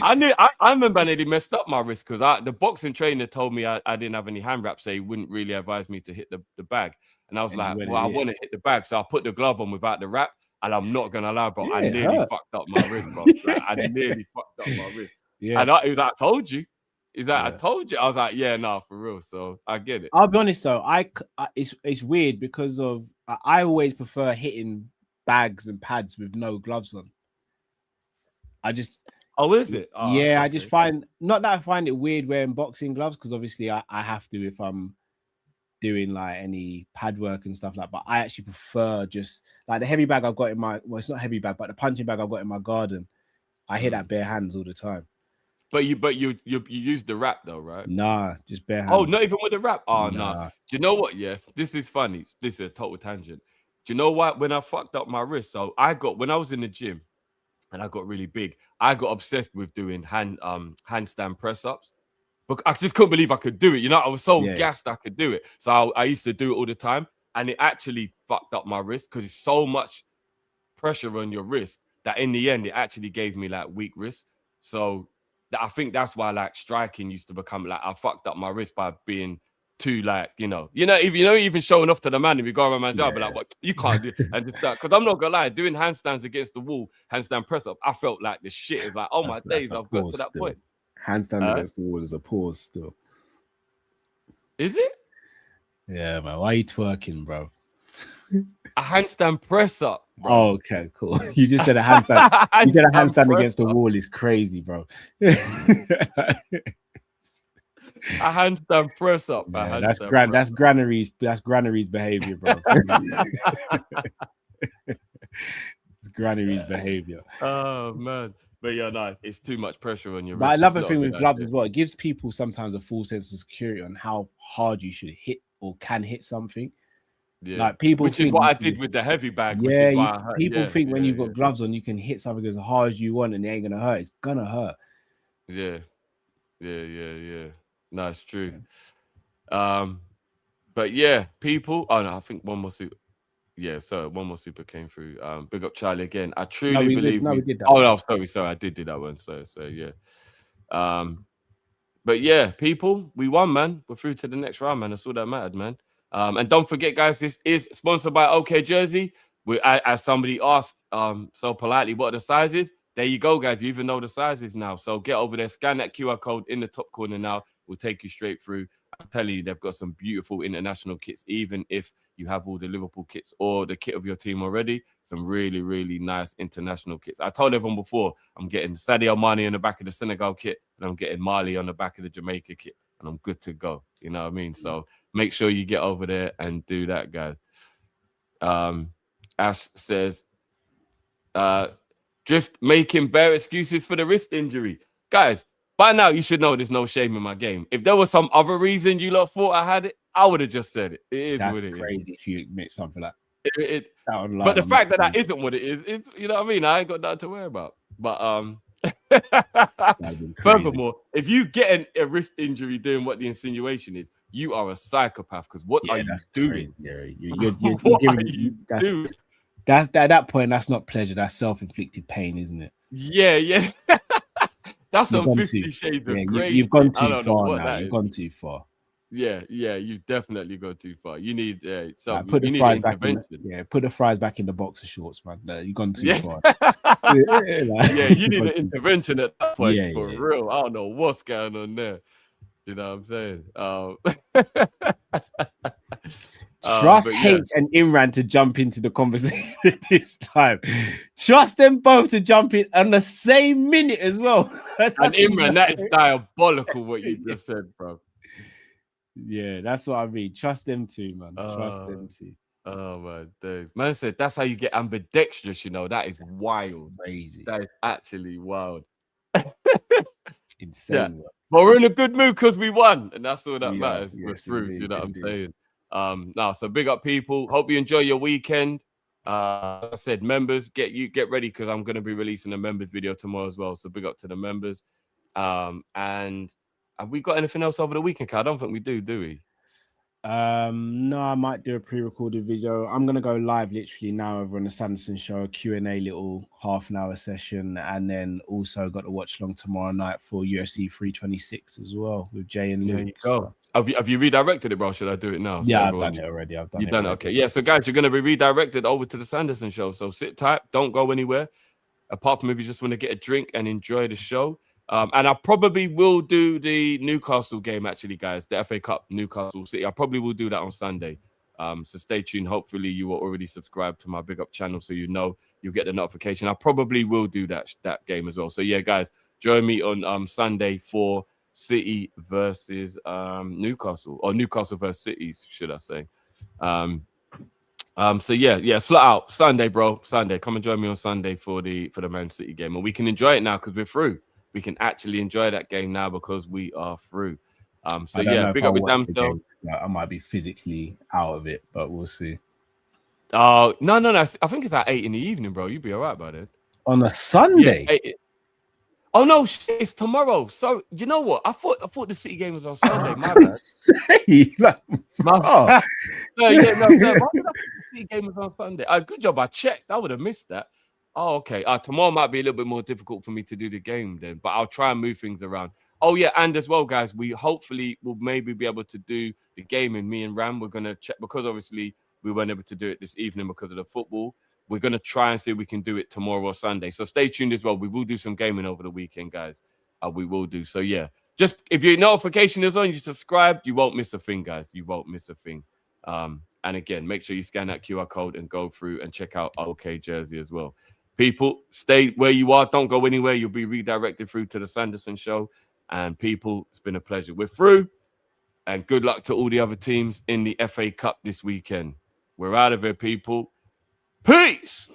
I remember I nearly messed up my wrist because the boxing trainer told me I didn't have any hand wraps, so he wouldn't really advise me to hit the bag. And I was like, well, I want to hit the bag. So I put the glove on without the wrap. And I'm not going to lie, bro. I nearly fucked up my wrist, bro. Like, I nearly fucked up my wrist. Yeah. And he was like, I told you. He's like, I told you. I was like, yeah, no, for real. So I get it. I'll be honest, though. It's weird because of I always prefer hitting bags and pads with no gloves on. Oh, is it? Oh, yeah, okay. I just find, not that I find it weird wearing boxing gloves, because obviously I have to if I'm doing like any pad work and stuff like, but I actually prefer just like the heavy bag I've got in my, well, it's not heavy bag, but the punching bag I've got in my garden. I hit that bare hands all the time. But you use the wrap though, right? Nah, just bare hands. Oh, not even with the wrap? Oh, nah. Do you know what? Yeah, this is funny. This is a total tangent. Do you know what? When I fucked up my wrist, so when I was in the gym and I got really big, I got obsessed with doing handstand press-ups. But I just couldn't believe I could do it. You know, I was so gassed I could do it. So I used to do it all the time. And it actually fucked up my wrist because it's so much pressure on your wrist that in the end, it actually gave me like weak wrist. So I think that's why like striking used to become like, I fucked up my wrist by being too like, even showing off to the man, if you go around man's yard, but like, what you can't do, and just that, because I'm not gonna lie, doing handstands against the wall, handstand press up, I felt like the shit is like, oh my days, I've got to that point. Handstand against the wall is a pause still. Is it? Yeah, man. Why are you twerking, bro? A handstand press up, bro. Oh, okay, cool. You just said a handstand. You said a handstand against the wall is crazy, bro. A handstand press up, man. Yeah, that's granary's behavior, bro. It's granary's behavior. Oh man. But yeah, no, it's too much pressure on your wrist. But I love the thing with gloves as well. It gives people sometimes a full sense of security on how hard you should hit or can hit something. Yeah. Like people, which is what I did with the heavy bag. Yeah, people think when you've got gloves on, you can hit something as hard as you want and it ain't gonna hurt. It's gonna hurt. Yeah. No, it's true. But yeah, people. Oh no, I think one more super. Yeah, so one more super came through. Big up Charlie again. I truly believe. We did that. Oh no, sorry, I did do that one. So yeah. But yeah, people, we won, man. We're through to the next round, man. That's all that mattered, man. And don't forget, guys, this is sponsored by OK Jersey. As somebody asked so politely, what are the sizes? There you go, guys. You even know the sizes now. So get over there, scan that QR code in the top corner now. We'll take you straight through. I'm telling you, they've got some beautiful international kits, even if you have all the Liverpool kits or the kit of your team already. Some really, really nice international kits. I told everyone before, I'm getting Sadio Mane on the back of the Senegal kit, and I'm getting Mali on the back of the Jamaica kit, and I'm good to go. You know what I mean? So make sure you get over there and do that, guys. Ash says, Drift making bare excuses for the wrist injury. Guys, by now you should know there's no shame in my game. If there was some other reason you lot thought I had it, I would have just said it. It is what it is. That's crazy if you admit something like but the fact that that isn't what it is, you know what I mean? I ain't got nothing to worry about. But furthermore, if you get a wrist injury doing what the insinuation is, you are a psychopath. Because what are you doing? You're giving that's at that point, that's not pleasure, that's self-inflicted pain, isn't it? Yeah. That's on 50 Shades of Grey. You've gone too far now. You've gone too far. Yeah, you've definitely gone too far. You need put the fries back put the fries back in the boxer shorts, man. You've gone too far. You need an intervention at that point for real. I don't know what's going on there. You know what I'm saying? Trust H and Imran to jump into the conversation this time. Trust them both to jump in on the same minute as well. And Imran, that is diabolical what you just said, bro. Yeah, that's what I mean. Trust them too, man. Trust them too. Oh my dude. Man said that's how you get ambidextrous, you know. That is wild. Crazy. That is actually wild. Insane. Yeah. But we're in a good mood because we won, and that's all that matters. We're through, you know what I'm saying? So big up people. Hope you enjoy your weekend. I said members, get ready because I'm gonna be releasing a members video tomorrow as well. So big up to the members. And have we got anything else over the weekend? I don't think we do we? No, I might do a pre-recorded video. I'm gonna go live literally now over on the Sanderson Show, Q&A little half-an-hour session, and then also got to watch along tomorrow night for UFC 326 as well with Jay and Luke. So. Have you redirected it, bro? Should I do it now? Yeah, I've done it already. You've done it. Okay. Yeah. So guys, you're gonna be redirected over to the Sanderson Show. So sit tight. Don't go anywhere. Apart from if you just want to get a drink and enjoy the show. And I probably will do the Newcastle game, actually, guys. The FA Cup, Newcastle City. I probably will do that on Sunday. So stay tuned. Hopefully, you are already subscribed to my Big Up channel, so you know you'll get the notification. I probably will do that game as well. So yeah, guys, join me on Sunday for City versus Newcastle, or Newcastle versus City, should I say? So yeah, flat out Sunday, bro. Sunday, come and join me on Sunday for the Man City game, and we can enjoy it now because we're through. We can actually enjoy that game now because we are through. So yeah, big up with damn self. I might be physically out of it, but we'll see. No. I think it's at 8 in the evening, bro. You'll be all right by then. On a Sunday. Yes, oh no, shit, it's tomorrow. So you know what? I thought the City game was on Sunday. My bad. Why did I think the City game was on Sunday? Good job. I checked. I would have missed that. Oh, okay. Tomorrow might be a little bit more difficult for me to do the game then, but I'll try and move things around. Oh yeah, and as well, guys, we hopefully will maybe be able to do the game. And me and Ram, we're gonna check because obviously we weren't able to do it this evening because of the football. We're going to try and see if we can do it tomorrow or Sunday. So stay tuned as well. We will do some gaming over the weekend, guys. We will do. So, yeah. Just if your notification is on, you subscribe, you won't miss a thing, guys. You won't miss a thing. And again, make sure you scan that QR code and go through and check out OK Jersey as well. People, stay where you are. Don't go anywhere. You'll be redirected through to the Sanderson Show. And people, it's been a pleasure. We're through. And good luck to all the other teams in the FA Cup this weekend. We're out of here, people. Peace.